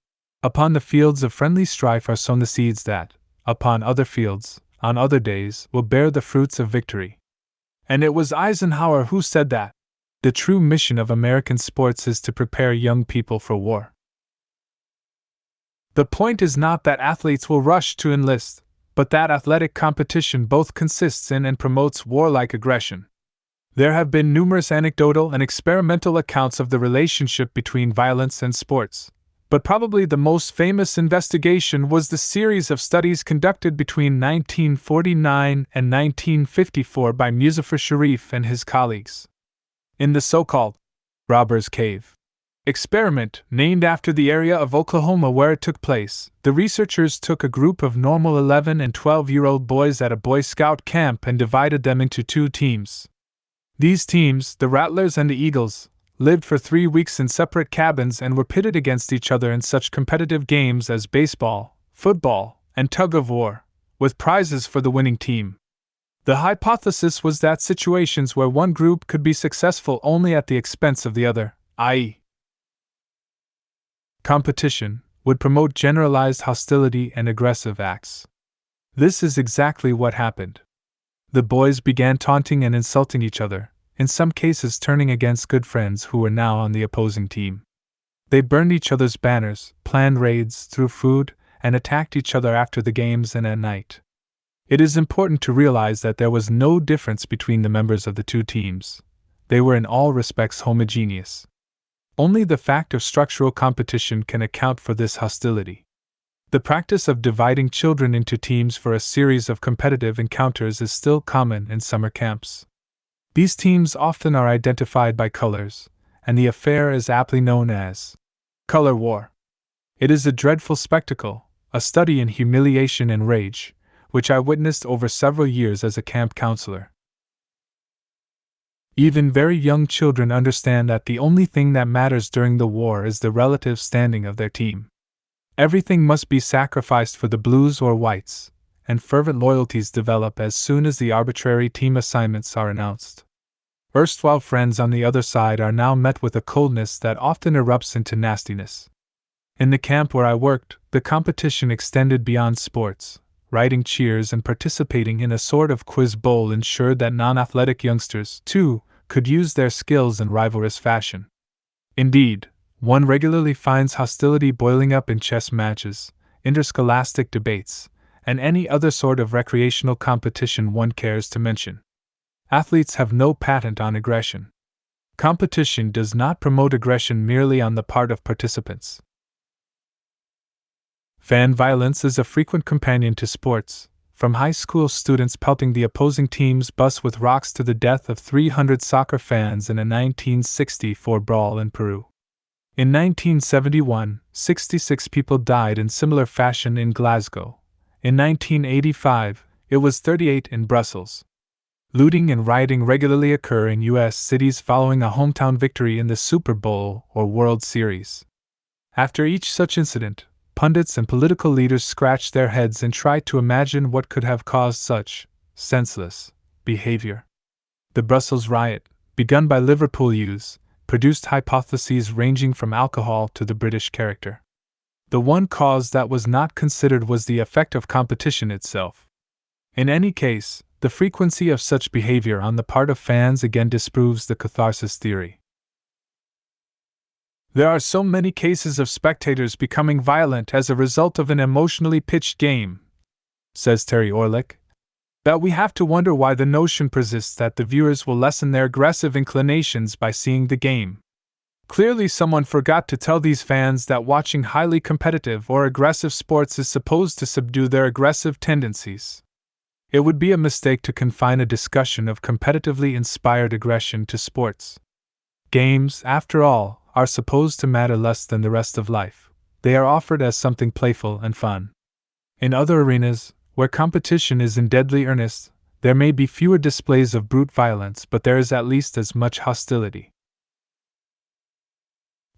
"Upon the fields of friendly strife are sown the seeds that, upon other fields, on other days, will bear the fruits of victory." And it was Eisenhower who said that the true mission of American sports is to prepare young people for war. The point is not that athletes will rush to enlist, but that athletic competition both consists in and promotes warlike aggression. There have been numerous anecdotal and experimental accounts of the relationship between violence and sports, but probably the most famous investigation was the series of studies conducted between 1949 and 1954 by Muzaffar Sharif and his colleagues. In the so-called Robbers Cave experiment, named after the area of Oklahoma where it took place, the researchers took a group of normal 11 and 12-year-old boys at a Boy Scout camp and divided them into two teams. These teams, the Rattlers and the Eagles, lived for 3 weeks in separate cabins and were pitted against each other in such competitive games as baseball, football, and tug-of-war, with prizes for the winning team. The hypothesis was that situations where one group could be successful only at the expense of the other, i.e., competition, would promote generalized hostility and aggressive acts. This is exactly what happened. The boys began taunting and insulting each other, in some cases turning against good friends who were now on the opposing team. They burned each other's banners, planned raids, threw food, and attacked each other after the games and at night. It is important to realize that there was no difference between the members of the two teams. They were in all respects homogeneous. Only the fact of structural competition can account for this hostility. The practice of dividing children into teams for a series of competitive encounters is still common in summer camps. These teams often are identified by colors, and the affair is aptly known as color war. It is a dreadful spectacle, a study in humiliation and rage, which I witnessed over several years as a camp counselor. Even very young children understand that the only thing that matters during the war is the relative standing of their team. Everything must be sacrificed for the Blues or Whites, and fervent loyalties develop as soon as the arbitrary team assignments are announced. Erstwhile friends on the other side are now met with a coldness that often erupts into nastiness. In the camp where I worked, the competition extended beyond sports. Writing cheers and participating in a sort of quiz bowl ensured that non-athletic youngsters, too, could use their skills in rivalrous fashion. Indeed, one regularly finds hostility boiling up in chess matches, interscholastic debates, and any other sort of recreational competition one cares to mention. Athletes have no patent on aggression. Competition does not promote aggression merely on the part of participants. Fan violence is a frequent companion to sports, from high school students pelting the opposing team's bus with rocks to the death of 300 soccer fans in a 1964 brawl in Peru. In 1971, 66 people died in similar fashion in Glasgow. In 1985, it was 38 in Brussels. Looting and rioting regularly occur in U.S. cities following a hometown victory in the Super Bowl or World Series. After each such incident, Pundits and political leaders scratched their heads and tried to imagine what could have caused such senseless behavior. The Brussels riot, begun by Liverpool youths, produced hypotheses ranging from alcohol to the British character. The one cause that was not considered was the effect of competition itself. In any case, the frequency of such behavior on the part of fans again disproves the catharsis theory. There are so many cases of spectators becoming violent as a result of an emotionally pitched game, says Terry Orlick, that we have to wonder why the notion persists that the viewers will lessen their aggressive inclinations by seeing the game. Clearly, someone forgot to tell these fans that watching highly competitive or aggressive sports is supposed to subdue their aggressive tendencies. It would be a mistake to confine a discussion of competitively inspired aggression to sports. Games, after all, are supposed to matter less than the rest of life. They are offered as something playful and fun. In other arenas, where competition is in deadly earnest, there may be fewer displays of brute violence, but there is at least as much hostility.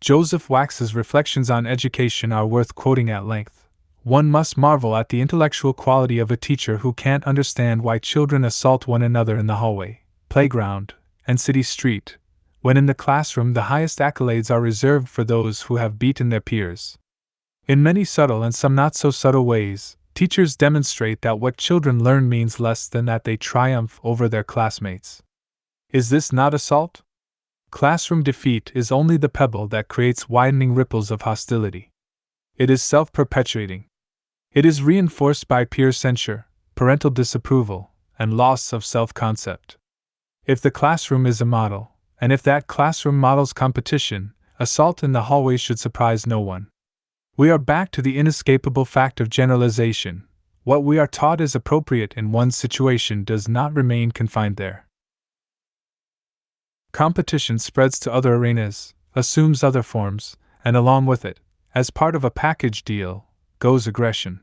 Joseph Wax's reflections on education are worth quoting at length. One must marvel at the intellectual quality of a teacher who can't understand why children assault one another in the hallway, playground, and city street, when in the classroom the highest accolades are reserved for those who have beaten their peers. In many subtle and some not so subtle ways, teachers demonstrate that what children learn means less than that they triumph over their classmates. Is this not assault? Classroom defeat is only the pebble that creates widening ripples of hostility. It is self-perpetuating. It is reinforced by peer censure, parental disapproval, and loss of self-concept. If the classroom is a model, and if that classroom models competition, assault in the hallway should surprise no one. We are back to the inescapable fact of generalization. What we are taught is appropriate in one situation does not remain confined there. Competition spreads to other arenas, assumes other forms, and along with it, as part of a package deal, goes aggression.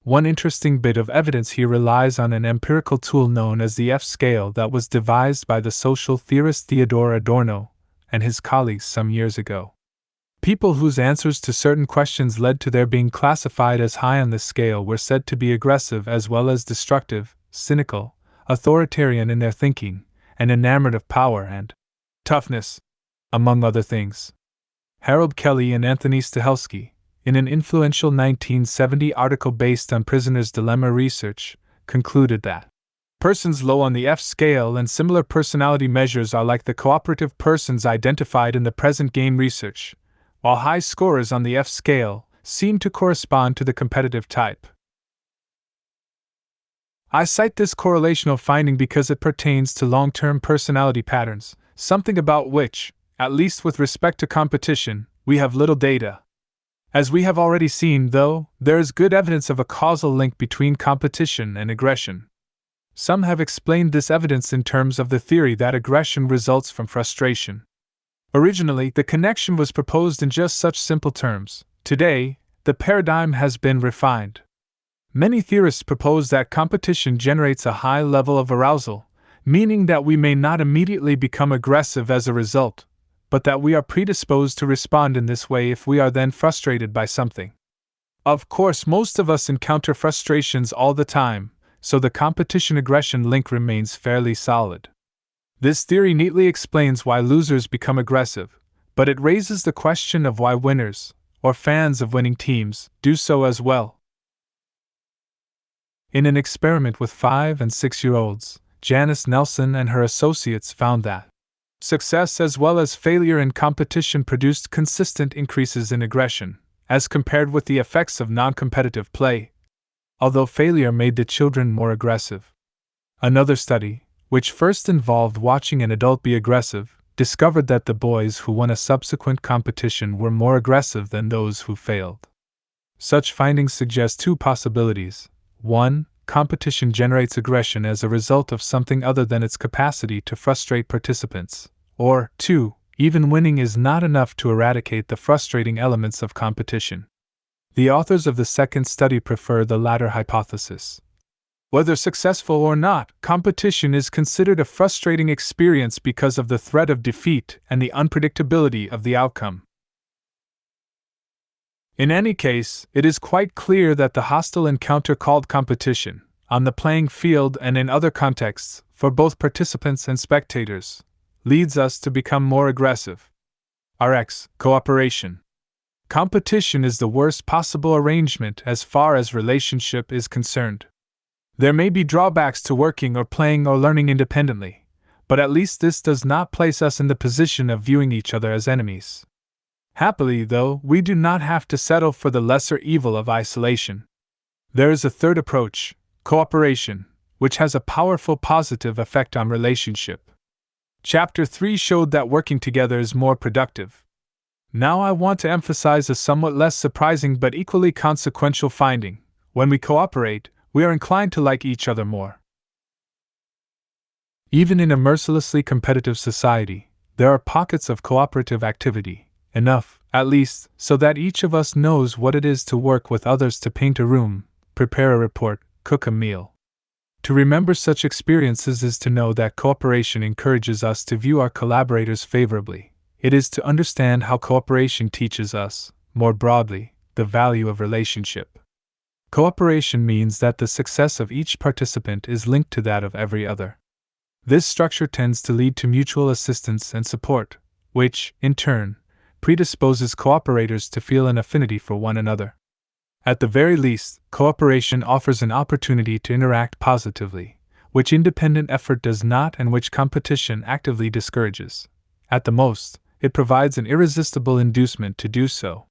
One interesting bit of evidence here relies on an empirical tool known as the F-scale that was devised by the social theorist Theodor Adorno and his colleagues some years ago. People whose answers to certain questions led to their being classified as high on the scale were said to be aggressive as well as destructive, cynical, authoritarian in their thinking, and enamored of power and toughness, among other things. Harold Kelly and Anthony Stahelski, in an influential 1970 article based on Prisoner's Dilemma research, concluded that persons low on the F-scale and similar personality measures are like the cooperative persons identified in the present game research, while high scorers on the F-scale seem to correspond to the competitive type. I cite this correlational finding because it pertains to long-term personality patterns, something about which, at least with respect to competition, we have little data. As we have already seen, though, there is good evidence of a causal link between competition and aggression. Some have explained this evidence in terms of the theory that aggression results from frustration. Originally, the connection was proposed in just such simple terms. Today, the paradigm has been refined. Many theorists propose that competition generates a high level of arousal, meaning that we may not immediately become aggressive as a result, but that we are predisposed to respond in this way if we are then frustrated by something. Of course, most of us encounter frustrations all the time, so the competition-aggression link remains fairly solid. This theory neatly explains why losers become aggressive, but it raises the question of why winners, or fans of winning teams, do so as well. In an experiment with 5- and 6-year-olds, Janice Nelson and her associates found that success as well as failure in competition produced consistent increases in aggression, as compared with the effects of non-competitive play, although failure made the children more aggressive. Another study, which first involved watching an adult be aggressive, discovered that the boys who won a subsequent competition were more aggressive than those who failed. Such findings suggest two possibilities. 1. Competition generates aggression as a result of something other than its capacity to frustrate participants. Or, 2. Even winning is not enough to eradicate the frustrating elements of competition. The authors of the second study prefer the latter hypothesis. Whether successful or not, competition is considered a frustrating experience because of the threat of defeat and the unpredictability of the outcome. In any case, it is quite clear that the hostile encounter called competition, on the playing field and in other contexts, for both participants and spectators, leads us to become more aggressive. RX, cooperation. Competition is the worst possible arrangement as far as relationship is concerned. There may be drawbacks to working or playing or learning independently, but at least this does not place us in the position of viewing each other as enemies. Happily, though, we do not have to settle for the lesser evil of isolation. There is a third approach, cooperation, which has a powerful positive effect on relationship. Chapter 3 showed that working together is more productive. Now I want to emphasize a somewhat less surprising but equally consequential finding. When we cooperate, we are inclined to like each other more. Even in a mercilessly competitive society, there are pockets of cooperative activity, enough, at least, so that each of us knows what it is to work with others to paint a room, prepare a report, cook a meal. To remember such experiences is to know that cooperation encourages us to view our collaborators favorably. It is to understand how cooperation teaches us, more broadly, the value of relationship. Cooperation means that the success of each participant is linked to that of every other. This structure tends to lead to mutual assistance and support, which, in turn, predisposes cooperators to feel an affinity for one another. At the very least, cooperation offers an opportunity to interact positively, which independent effort does not and which competition actively discourages. At the most, it provides an irresistible inducement to do so.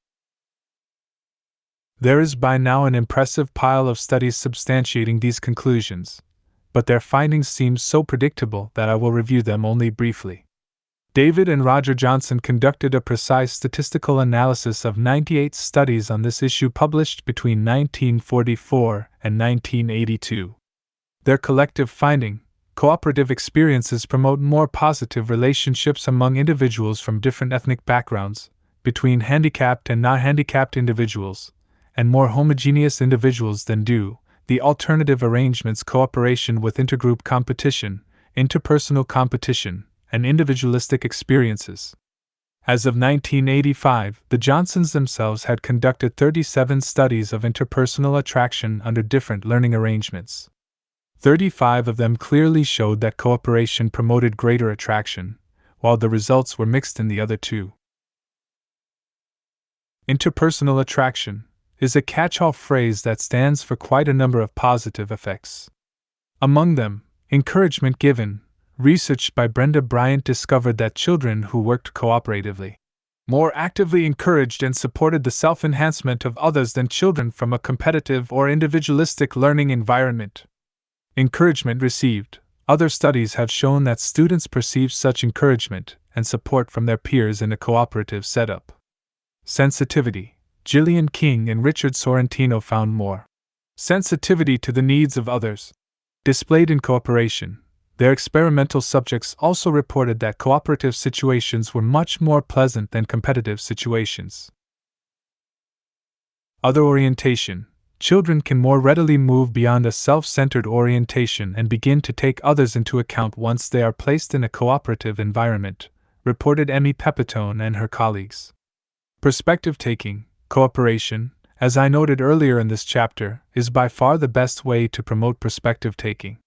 There is by now an impressive pile of studies substantiating these conclusions, but their findings seem so predictable that I will review them only briefly. David and Roger Johnson conducted a precise statistical analysis of 98 studies on this issue published between 1944 and 1982. Their collective finding, cooperative experiences promote more positive relationships among individuals from different ethnic backgrounds, between handicapped and non-handicapped individuals, and more homogeneous individuals than do the alternative arrangements cooperation with intergroup competition, interpersonal competition, and individualistic experiences. As of 1985, the Johnsons themselves had conducted 37 studies of interpersonal attraction under different learning arrangements. 35 of them clearly showed that cooperation promoted greater attraction, while the results were mixed in the other two. Interpersonal attraction is a catch-all phrase that stands for quite a number of positive effects. Among them, encouragement given. Research by Brenda Bryant discovered that children who worked cooperatively more actively encouraged and supported the self-enhancement of others than children from a competitive or individualistic learning environment. Encouragement received. Other studies have shown that students perceive such encouragement and support from their peers in a cooperative setup. Sensitivity. Gillian King and Richard Sorrentino found more sensitivity to the needs of others displayed in cooperation. Their experimental subjects also reported that cooperative situations were much more pleasant than competitive situations. Other orientation. Children can more readily move beyond a self-centered orientation and begin to take others into account once they are placed in a cooperative environment, reported Emmy Pepitone and her colleagues. Perspective-taking, cooperation, as I noted earlier in this chapter, is by far the best way to promote perspective-taking.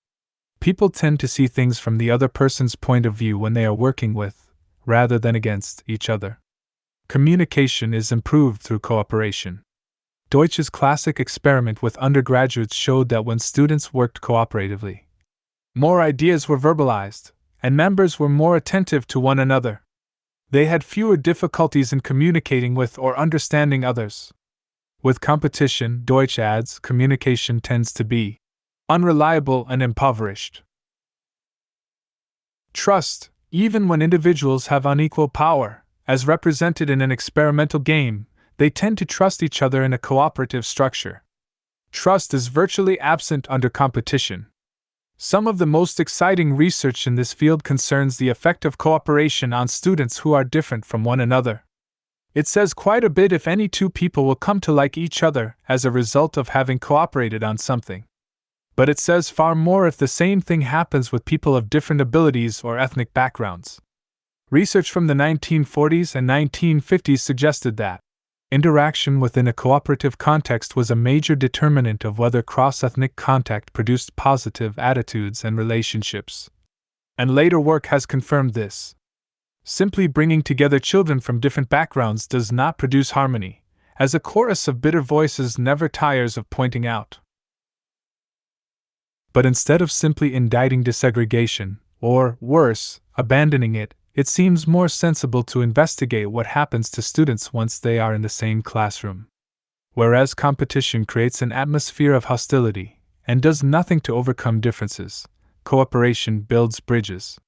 People tend to see things from the other person's point of view when they are working with, rather than against, each other. Communication is improved through cooperation. Deutsch's classic experiment with undergraduates showed that when students worked cooperatively, more ideas were verbalized, and members were more attentive to one another. They had fewer difficulties in communicating with or understanding others. With competition, Deutsch adds, communication tends to be unreliable and impoverished. Trust, even when individuals have unequal power, as represented in an experimental game, they tend to trust each other in a cooperative structure. Trust is virtually absent under competition. Some of the most exciting research in this field concerns the effect of cooperation on students who are different from one another. It says quite a bit if any two people will come to like each other as a result of having cooperated on something. But it says far more if the same thing happens with people of different abilities or ethnic backgrounds. Research from the 1940s and 1950s suggested that Interaction within a cooperative context was a major determinant of whether cross-ethnic contact produced positive attitudes and relationships. And later work has confirmed this. Simply bringing together children from different backgrounds does not produce harmony, as a chorus of bitter voices never tires of pointing out. But instead of simply indicting desegregation, or worse, abandoning it, it seems more sensible to investigate what happens to students once they are in the same classroom. Whereas competition creates an atmosphere of hostility and does nothing to overcome differences, cooperation builds bridges.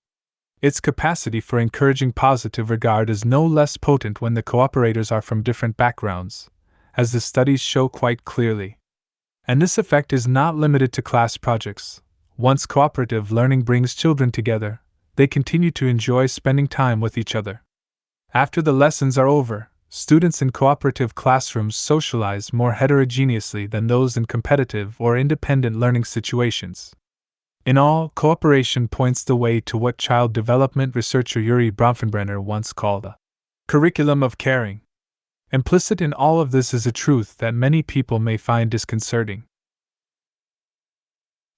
Its capacity for encouraging positive regard is no less potent when the cooperators are from different backgrounds, as the studies show quite clearly. And this effect is not limited to class projects. Once cooperative learning brings children together, they continue to enjoy spending time with each other. After the lessons are over, students in cooperative classrooms socialize more heterogeneously than those in competitive or independent learning situations. In all, cooperation points the way to what child development researcher Urie Bronfenbrenner once called a curriculum of caring. Implicit in all of this is a truth that many people may find disconcerting.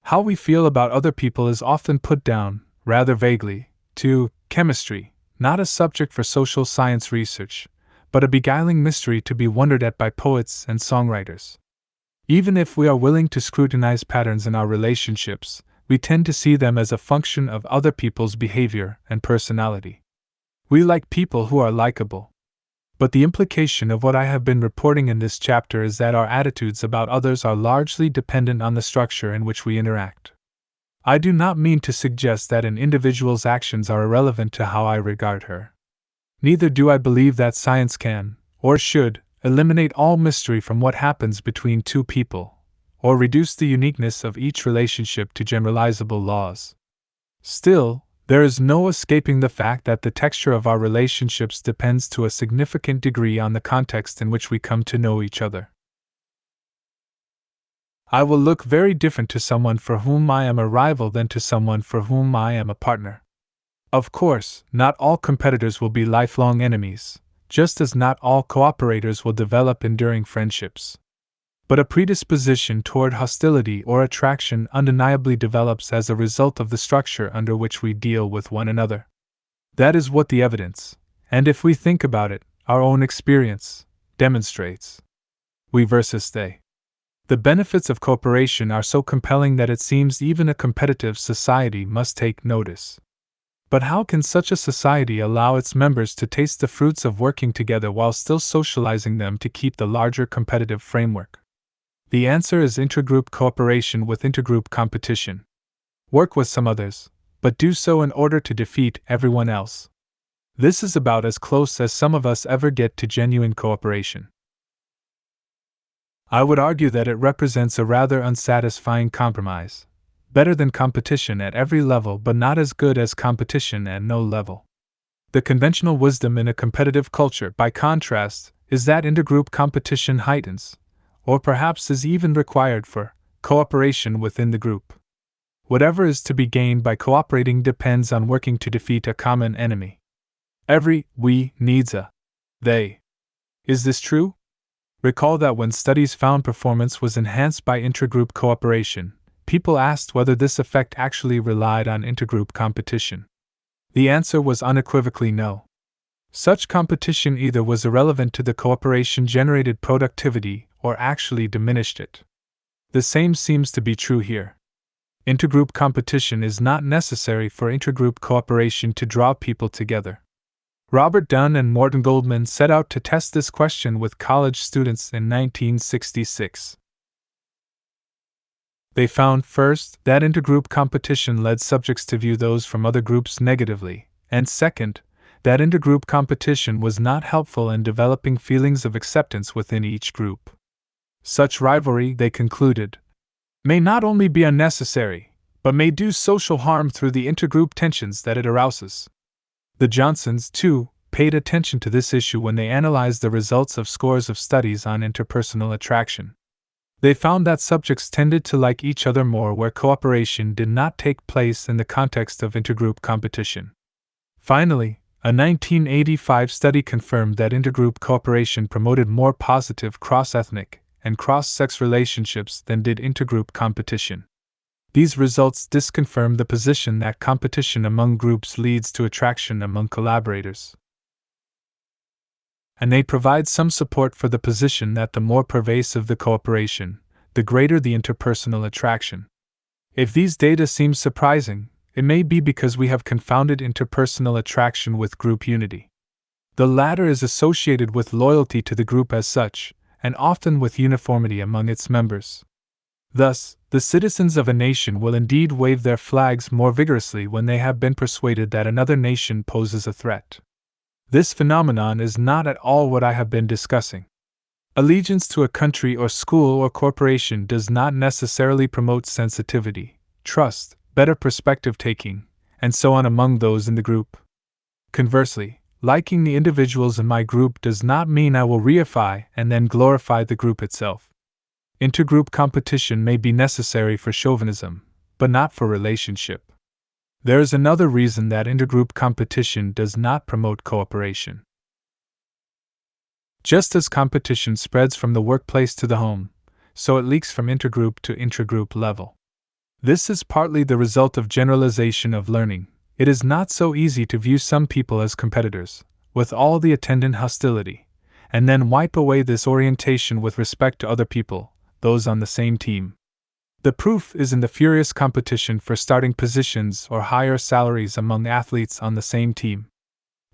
How we feel about other people is often put down, rather vaguely, to chemistry, not a subject for social science research, but a beguiling mystery to be wondered at by poets and songwriters. Even if we are willing to scrutinize patterns in our relationships, we tend to see them as a function of other people's behavior and personality. We like people who are likable. But the implication of what I have been reporting in this chapter is that our attitudes about others are largely dependent on the structure in which we interact. I do not mean to suggest that an individual's actions are irrelevant to how I regard her. Neither do I believe that science can, or should, eliminate all mystery from what happens between two people, or reduce the uniqueness of each relationship to generalizable laws. Still, there is no escaping the fact that the texture of our relationships depends to a significant degree on the context in which we come to know each other. I will look very different to someone for whom I am a rival than to someone for whom I am a partner. Of course, not all competitors will be lifelong enemies, just as not all cooperators will develop enduring friendships. But a predisposition toward hostility or attraction undeniably develops as a result of the structure under which we deal with one another. That is what the evidence, and if we think about it, our own experience, demonstrates. We versus they. The benefits of cooperation are so compelling that it seems even a competitive society must take notice. But how can such a society allow its members to taste the fruits of working together while still socializing them to keep the larger competitive framework? The answer is intergroup cooperation with intergroup competition. Work with some others, but do so in order to defeat everyone else. This is about as close as some of us ever get to genuine cooperation. I would argue that it represents a rather unsatisfying compromise. Better than competition at every level, but not as good as competition at no level. The conventional wisdom in a competitive culture, by contrast, is that intergroup competition heightens, or perhaps is even required for, cooperation within the group. Whatever is to be gained by cooperating depends on working to defeat a common enemy. Every we needs a they. Is this true? Recall that when studies found performance was enhanced by intergroup cooperation, people asked whether this effect actually relied on intergroup competition. The answer was unequivocally no. Such competition either was irrelevant to the cooperation-generated productivity or actually diminished it. The same seems to be true here. Intergroup competition is not necessary for intergroup cooperation to draw people together. Robert Dunn and Morton Goldman set out to test this question with college students in 1966. They found, first, that intergroup competition led subjects to view those from other groups negatively, and second, that intergroup competition was not helpful in developing feelings of acceptance within each group. Such rivalry, they concluded, may not only be unnecessary, but may do social harm through the intergroup tensions that it arouses. The Johnsons, too, paid attention to this issue when they analyzed the results of scores of studies on interpersonal attraction. They found that subjects tended to like each other more where cooperation did not take place in the context of intergroup competition. Finally, A 1985 study confirmed that intergroup cooperation promoted more positive cross-ethnic and cross-sex relationships than did intergroup competition. These results disconfirm the position that competition among groups leads to attraction among collaborators. And they provide some support for the position that the more pervasive the cooperation, the greater the interpersonal attraction. If these data seem surprising, it may be because we have confounded interpersonal attraction with group unity. The latter is associated with loyalty to the group as such, and often with uniformity among its members. Thus, the citizens of a nation will indeed wave their flags more vigorously when they have been persuaded that another nation poses a threat. This phenomenon is not at all what I have been discussing. Allegiance to a country or school or corporation does not necessarily promote sensitivity, trust, better perspective taking, and so on among those in the group. Conversely, liking the individuals in my group does not mean I will reify and then glorify the group itself. Intergroup competition may be necessary for chauvinism, but not for relationship. There is another reason that intergroup competition does not promote cooperation. Just as competition spreads from the workplace to the home, so it leaks from intergroup to intragroup level. This is partly the result of generalization of learning. It is not so easy to view some people as competitors, with all the attendant hostility, and then wipe away this orientation with respect to other people, those on the same team. The proof is in the furious competition for starting positions or higher salaries among athletes on the same team.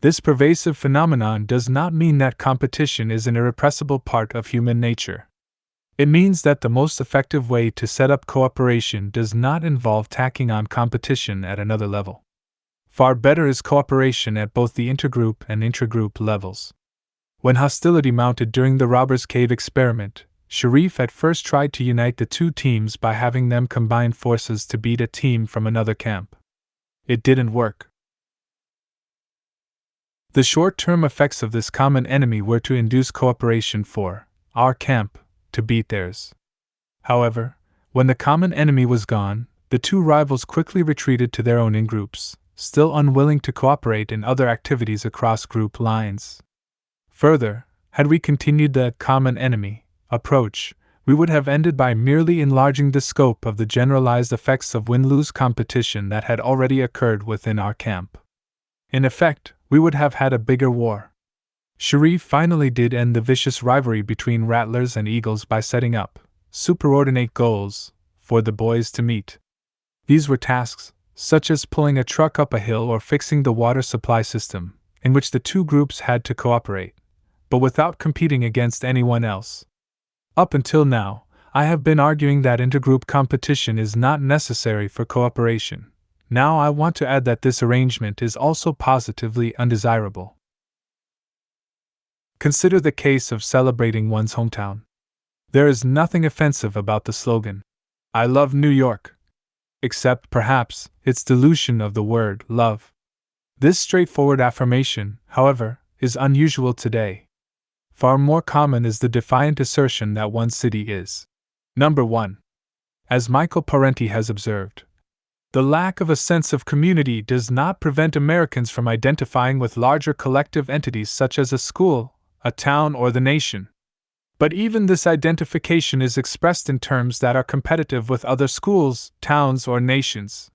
This pervasive phenomenon does not mean that competition is an irrepressible part of human nature. It means that the most effective way to set up cooperation does not involve tacking on competition at another level. Far better is cooperation at both the intergroup and intragroup levels. When hostility mounted during the Robbers Cave experiment, Sharif at first tried to unite the two teams by having them combine forces to beat a team from another camp. It didn't work. The short-term effects of this common enemy were to induce cooperation for our camp to beat theirs. However, when the common enemy was gone, the two rivals quickly retreated to their own in-groups, still unwilling to cooperate in other activities across group lines. Further, had we continued the common enemy approach, we would have ended by merely enlarging the scope of the generalized effects of win-lose competition that had already occurred within our camp. In effect, we would have had a bigger war. Sharif finally did end the vicious rivalry between Rattlers and Eagles by setting up superordinate goals for the boys to meet. These were tasks, such as pulling a truck up a hill or fixing the water supply system, in which the two groups had to cooperate, but without competing against anyone else. Up until now, I have been arguing that intergroup competition is not necessary for cooperation. Now I want to add that this arrangement is also positively undesirable. Consider the case of celebrating one's hometown. There is nothing offensive about the slogan, "I love New York," except, perhaps, its dilution of the word love. This straightforward affirmation, however, is unusual today. Far more common is the defiant assertion that one city is number one. As Michael Parenti has observed, the lack of a sense of community does not prevent Americans from identifying with larger collective entities such as a school, a town, or the nation. But even this identification is expressed in terms that are competitive with other schools, towns, or nations.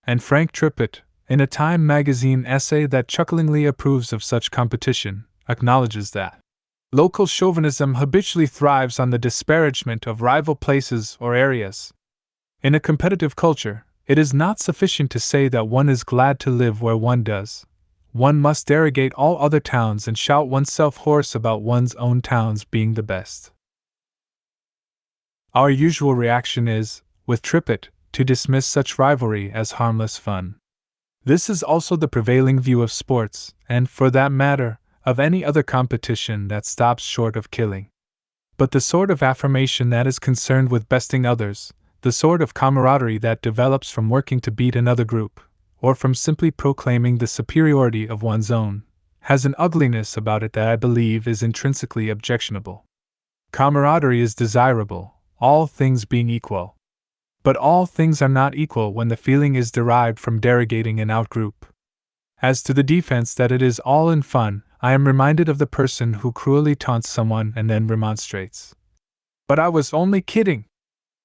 And Frank Trippett, in a Time magazine essay that chucklingly approves of such competition, acknowledges that local chauvinism habitually thrives on the disparagement of rival places or areas. In a competitive culture, it is not sufficient to say that one is glad to live where one does. One must derogate all other towns and shout oneself hoarse about one's own town's being the best. Our usual reaction is, with Trippett, to dismiss such rivalry as harmless fun. This is also the prevailing view of sports, and, for that matter, of any other competition that stops short of killing. But the sort of affirmation that is concerned with besting others, the sort of camaraderie that develops from working to beat another group, or from simply proclaiming the superiority of one's own, has an ugliness about it that I believe is intrinsically objectionable. Camaraderie is desirable, all things being equal. But all things are not equal when the feeling is derived from derogating an outgroup. As to the defense that it is all in fun, I am reminded of the person who cruelly taunts someone and then remonstrates. But I was only kidding!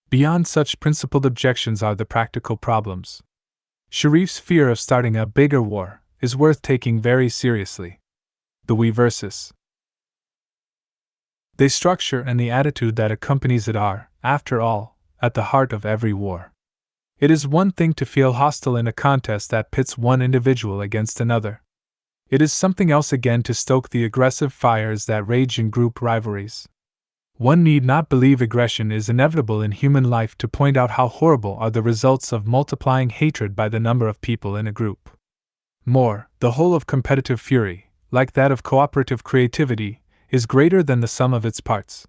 Beyond such principled objections are the practical problems. Sharif's fear of starting a bigger war is worth taking very seriously. The we versus they structure and the attitude that accompanies it are, after all, at the heart of every war. It is one thing to feel hostile in a contest that pits one individual against another. It is something else again to stoke the aggressive fires that rage in group rivalries. One need not believe aggression is inevitable in human life to point out how horrible are the results of multiplying hatred by the number of people in a group. More, the whole of competitive fury, like that of cooperative creativity, is greater than the sum of its parts.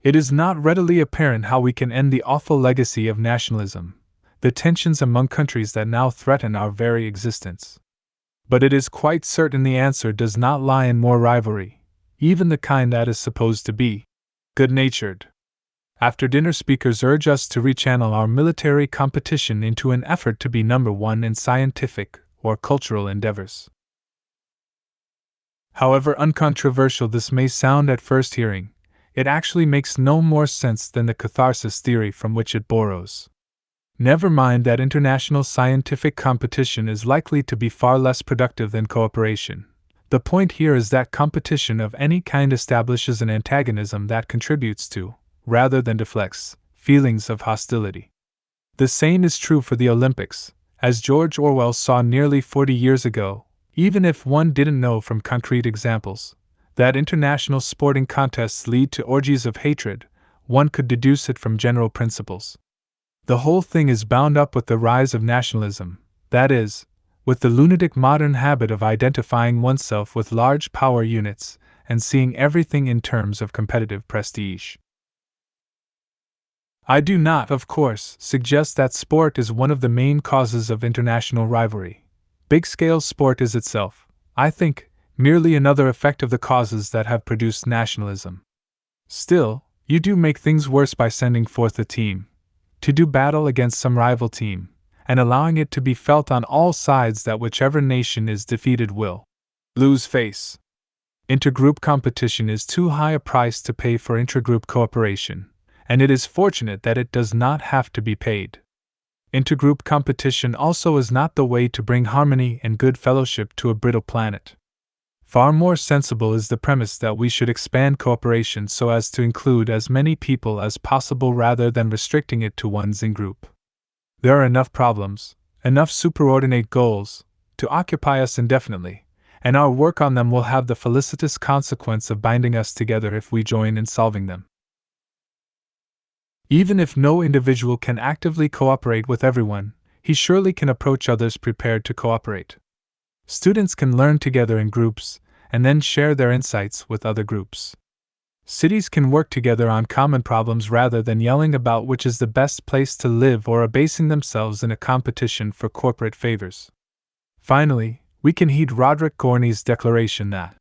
It is not readily apparent how we can end the awful legacy of nationalism, the tensions among countries that now threaten our very existence. But it is quite certain the answer does not lie in more rivalry, even the kind that is supposed to be good-natured. After dinner, speakers urge us to rechannel our military competition into an effort to be number one in scientific or cultural endeavors. However uncontroversial this may sound at first hearing, it actually makes no more sense than the catharsis theory from which it borrows. Never mind that international scientific competition is likely to be far less productive than cooperation. The point here is that competition of any kind establishes an antagonism that contributes to, rather than deflects, feelings of hostility. The same is true for the Olympics, as George Orwell saw nearly 40 years ago, even if one didn't know from concrete examples that international sporting contests lead to orgies of hatred, one could deduce it from general principles. The whole thing is bound up with the rise of nationalism, that is, with the lunatic modern habit of identifying oneself with large power units and seeing everything in terms of competitive prestige. I do not, of course, suggest that sport is one of the main causes of international rivalry. Big-scale sport is itself, I think, merely another effect of the causes that have produced nationalism. Still, you do make things worse by sending forth a team to do battle against some rival team, and allowing it to be felt on all sides that whichever nation is defeated will lose face. Intergroup competition is too high a price to pay for intragroup cooperation, and it is fortunate that it does not have to be paid. Intergroup competition also is not the way to bring harmony and good fellowship to a brittle planet. Far more sensible is the premise that we should expand cooperation so as to include as many people as possible rather than restricting it to one's in-group. There are enough problems, enough superordinate goals, to occupy us indefinitely, and our work on them will have the felicitous consequence of binding us together if we join in solving them. Even if no individual can actively cooperate with everyone, he surely can approach others prepared to cooperate. Students can learn together in groups, and then share their insights with other groups. Cities can work together on common problems rather than yelling about which is the best place to live or abasing themselves in a competition for corporate favors. Finally, we can heed Roderick Gorney's declaration that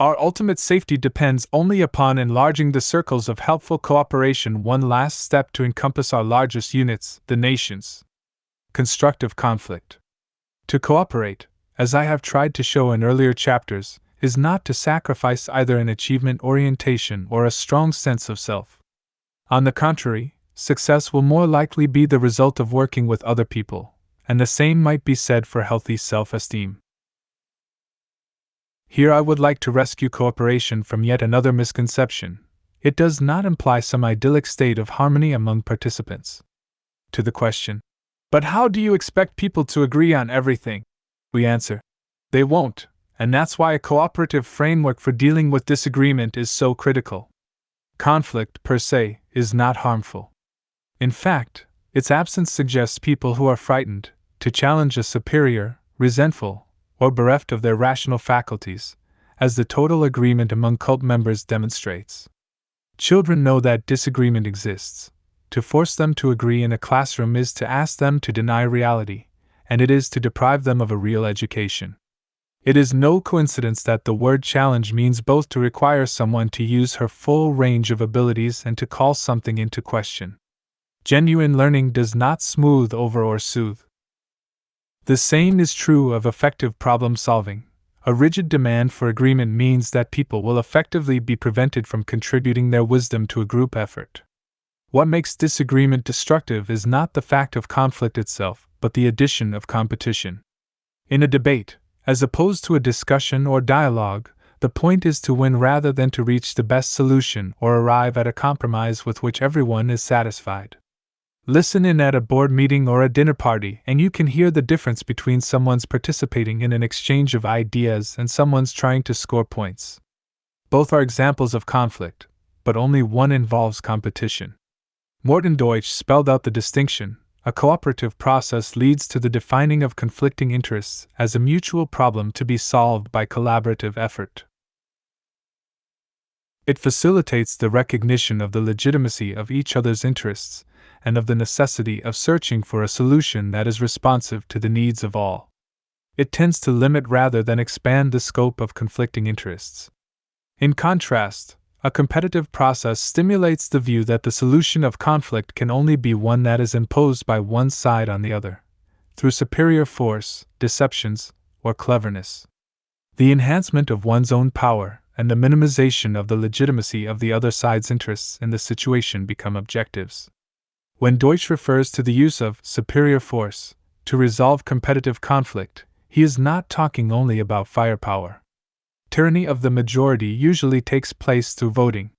our ultimate safety depends only upon enlarging the circles of helpful cooperation, one last step to encompass our largest units, the nations. Constructive conflict. To cooperate, as I have tried to show in earlier chapters, is not to sacrifice either an achievement orientation or a strong sense of self. On the contrary, success will more likely be the result of working with other people, and the same might be said for healthy self-esteem. Here I would like to rescue cooperation from yet another misconception. It does not imply some idyllic state of harmony among participants. To the question, "But how do you expect people to agree on everything?" we answer, they won't. And that's why a cooperative framework for dealing with disagreement is so critical. Conflict, per se, is not harmful. In fact, its absence suggests people who are frightened to challenge a superior, resentful, or bereft of their rational faculties, as the total agreement among cult members demonstrates. Children know that disagreement exists. To force them to agree in a classroom is to ask them to deny reality, and it is to deprive them of a real education. It is no coincidence that the word challenge means both to require someone to use her full range of abilities and to call something into question. Genuine learning does not smooth over or soothe. The same is true of effective problem solving. A rigid demand for agreement means that people will effectively be prevented from contributing their wisdom to a group effort. What makes disagreement destructive is not the fact of conflict itself, but the addition of competition. In a debate, as opposed to a discussion or dialogue, the point is to win rather than to reach the best solution or arrive at a compromise with which everyone is satisfied. Listen in at a board meeting or a dinner party, and you can hear the difference between someone's participating in an exchange of ideas and someone's trying to score points. Both are examples of conflict, but only one involves competition. Morton Deutsch spelled out the distinction. A cooperative process leads to the defining of conflicting interests as a mutual problem to be solved by collaborative effort. It facilitates the recognition of the legitimacy of each other's interests and of the necessity of searching for a solution that is responsive to the needs of all. It tends to limit rather than expand the scope of conflicting interests. In contrast, a competitive process stimulates the view that the solution of conflict can only be one that is imposed by one side on the other, through superior force, deceptions, or cleverness. The enhancement of one's own power and the minimization of the legitimacy of the other side's interests in the situation become objectives. When Deutsch refers to the use of superior force to resolve competitive conflict, he is not talking only about firepower. Tyranny of the majority usually takes place through voting.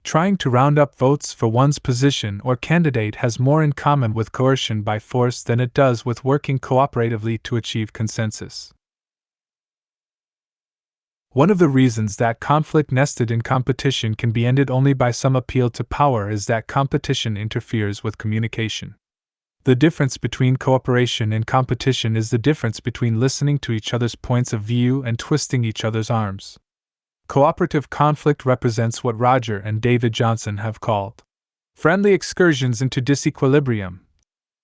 Trying to round up votes for one's position or candidate has more in common with coercion by force than it does with working cooperatively to achieve consensus. One of the reasons that conflict nested in competition can be ended only by some appeal to power is that competition interferes with communication. The difference between cooperation and competition is the difference between listening to each other's points of view and twisting each other's arms. Cooperative conflict represents what Roger and David Johnson have called friendly excursions into disequilibrium,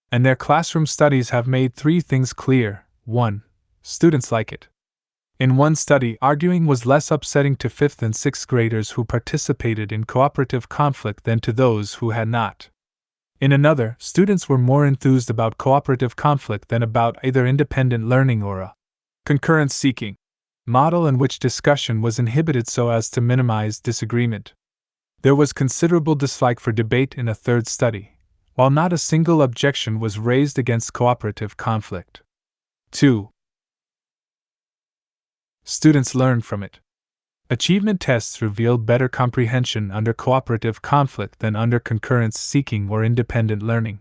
and their classroom studies have made three things clear. 1. Students like it. In one study, arguing was less upsetting to 5th and 6th graders who participated in cooperative conflict than to those who had not. In another, students were more enthused about cooperative conflict than about either independent learning or a concurrence seeking model in which discussion was inhibited so as to minimize disagreement. There was considerable dislike for debate in a third study, while not a single objection was raised against cooperative conflict. 2. Students learned from it. Achievement tests revealed better comprehension under cooperative conflict than under concurrence seeking or independent learning.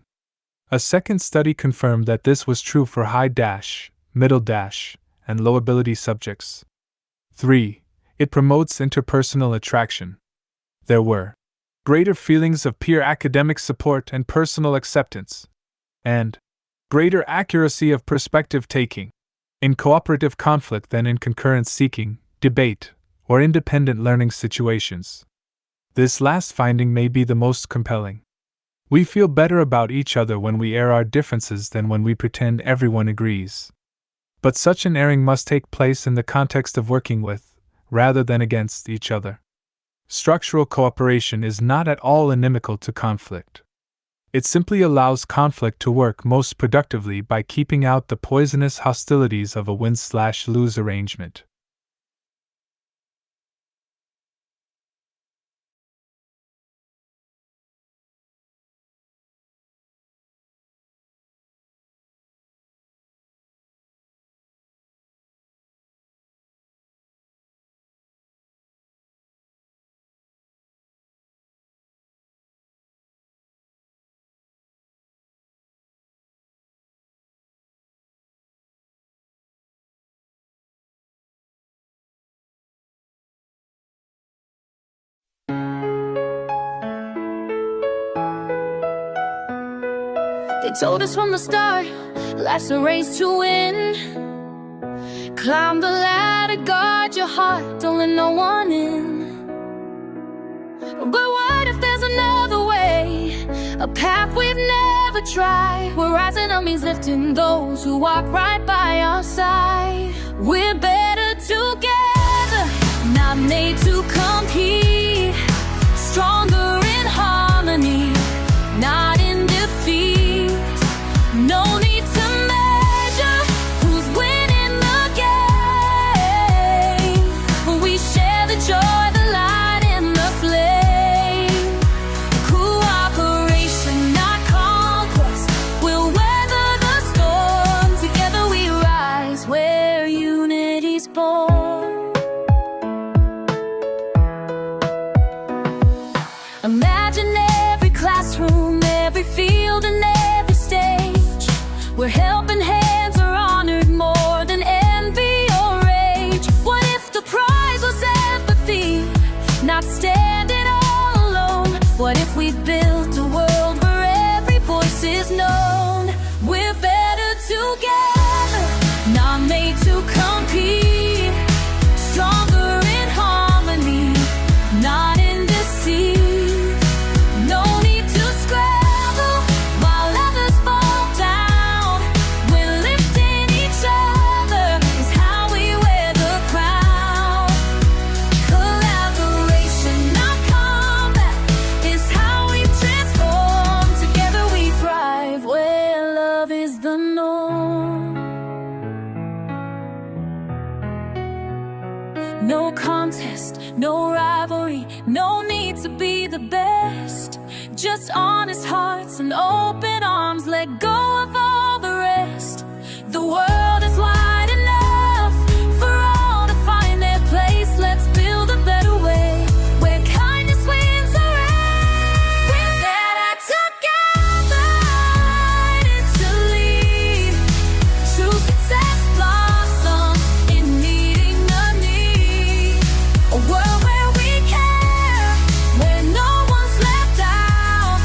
A second study confirmed that this was true for high dash, middle dash, and low ability subjects. 3. It promotes interpersonal attraction. There were greater feelings of peer academic support and personal acceptance, and greater accuracy of perspective taking in cooperative conflict than in concurrence seeking, debate, or independent learning situations. This last finding may be the most compelling. We feel better about each other when we air our differences than when we pretend everyone agrees. But such an airing must take place in the context of working with, rather than against, each other. Structural cooperation is not at all inimical to conflict. It simply allows conflict to work most productively by keeping out the poisonous hostilities of a win-slash-lose arrangement. They told us from the start, life's a race to win. Climb the ladder, guard your heart, don't let no one in. But what if there's another way, a path we've never tried? Where rising up means lifting those who walk right by our side. We're better together, not made to compete. Stronger in harmony, not in defeat. No need to measure the norm. No contest, no rivalry, no need to be the best. Just honest hearts and open arms, let go of all the rest. The world is wide enough for all to find their place. Let's build a better way where kindness wins the race. We're better together to lead. True success blossoms in meeting the need. A world where we care, where no one's left out.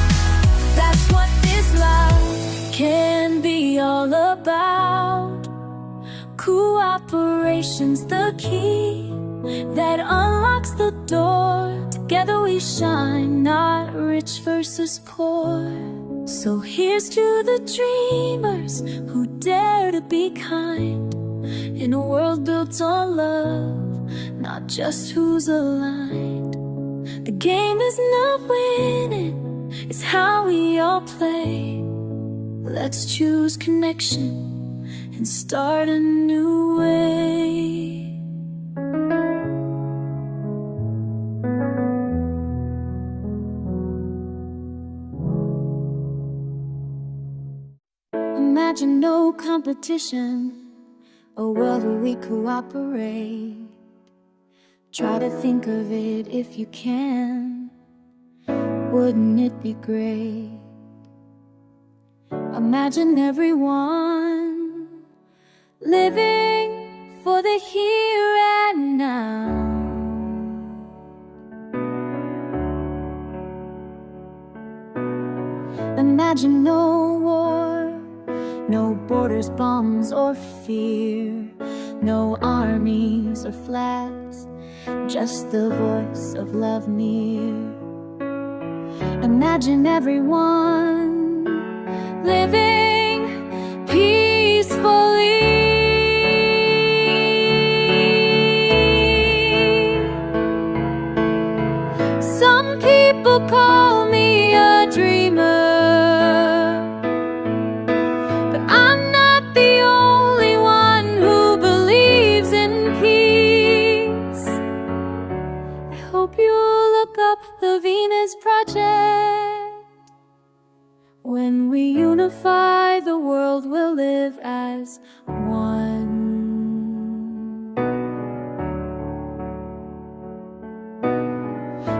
That's what this love can be all about. Cooperation's the key that unlocks the door. Together we shine, not rich versus poor. So here's to the dreamers who dare to be kind in a world built on love, not just who's aligned. The game is not winning, it's how we all play. Let's choose connection and start a new way. Imagine no competition, a world where we cooperate. Try to think of it if you can. Wouldn't it be great? Imagine everyone living for the here and now. Imagine no war, no borders, bombs, or fear, no armies or flags, just the voice of love near. Imagine everyone living peacefully. Some people call me a dreamer, but I'm not the only one who believes in peace. I hope you'll look up the Venus Project. When we unify, the world will live as one.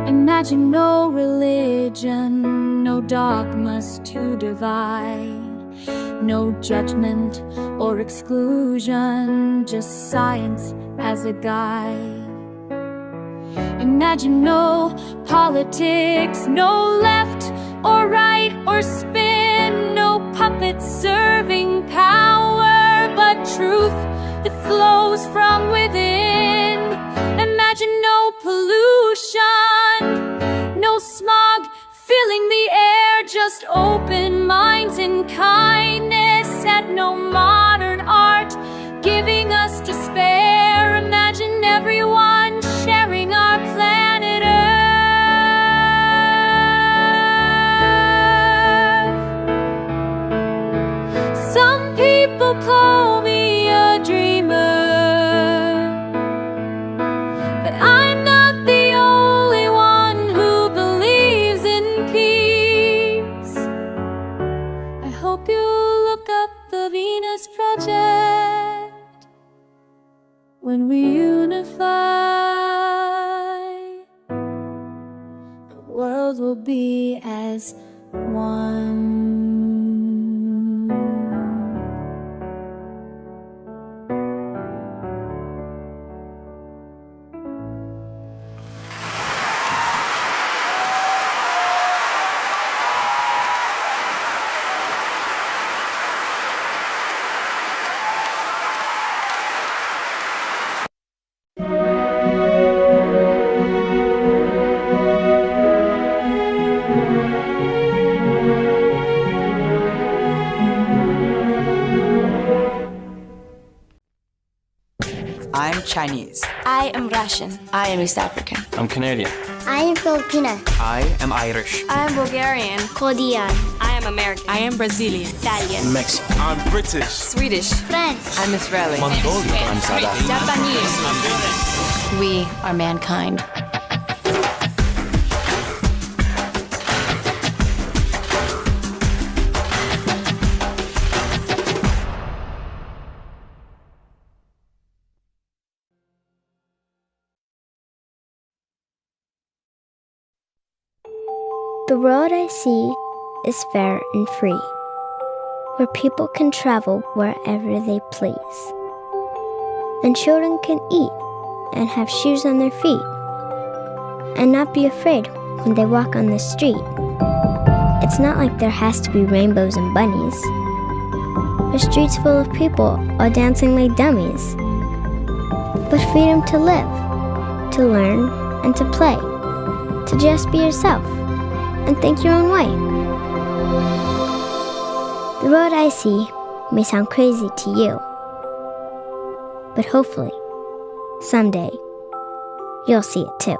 Imagine no religion, no dogmas to divide, no judgment or exclusion, just science as a guide. Imagine no politics, no left or right or spin, no puppets serving power, but truth that flows from within. Imagine no pollution, no smog filling the air, just open minds and kindness, and no modern art giving us despair. Imagine everyone sharing our planet Earth. Some people call me a dreamer, but I'm not the only one who believes in peace. I hope you look up the Venus Project. When we unify, the world will be as one. I'm Chinese. I am Russian. I am East African. I'm Canadian. I am Filipina. I am Irish. I am Bulgarian. Korean. I am American. I am Brazilian. Italian. Mexican. I'm British. Swedish. French. I'm Israeli. Japanese. We are mankind. The world I see is fair and free, where people can travel wherever they please, and children can eat and have shoes on their feet, and not be afraid when they walk on the street. It's not like there has to be rainbows and bunnies, or streets full of people all dancing like dummies, but freedom to live, to learn, and to play, to just be yourself and think your own way. The road I see may sound crazy to you, but hopefully, someday, you'll see it too.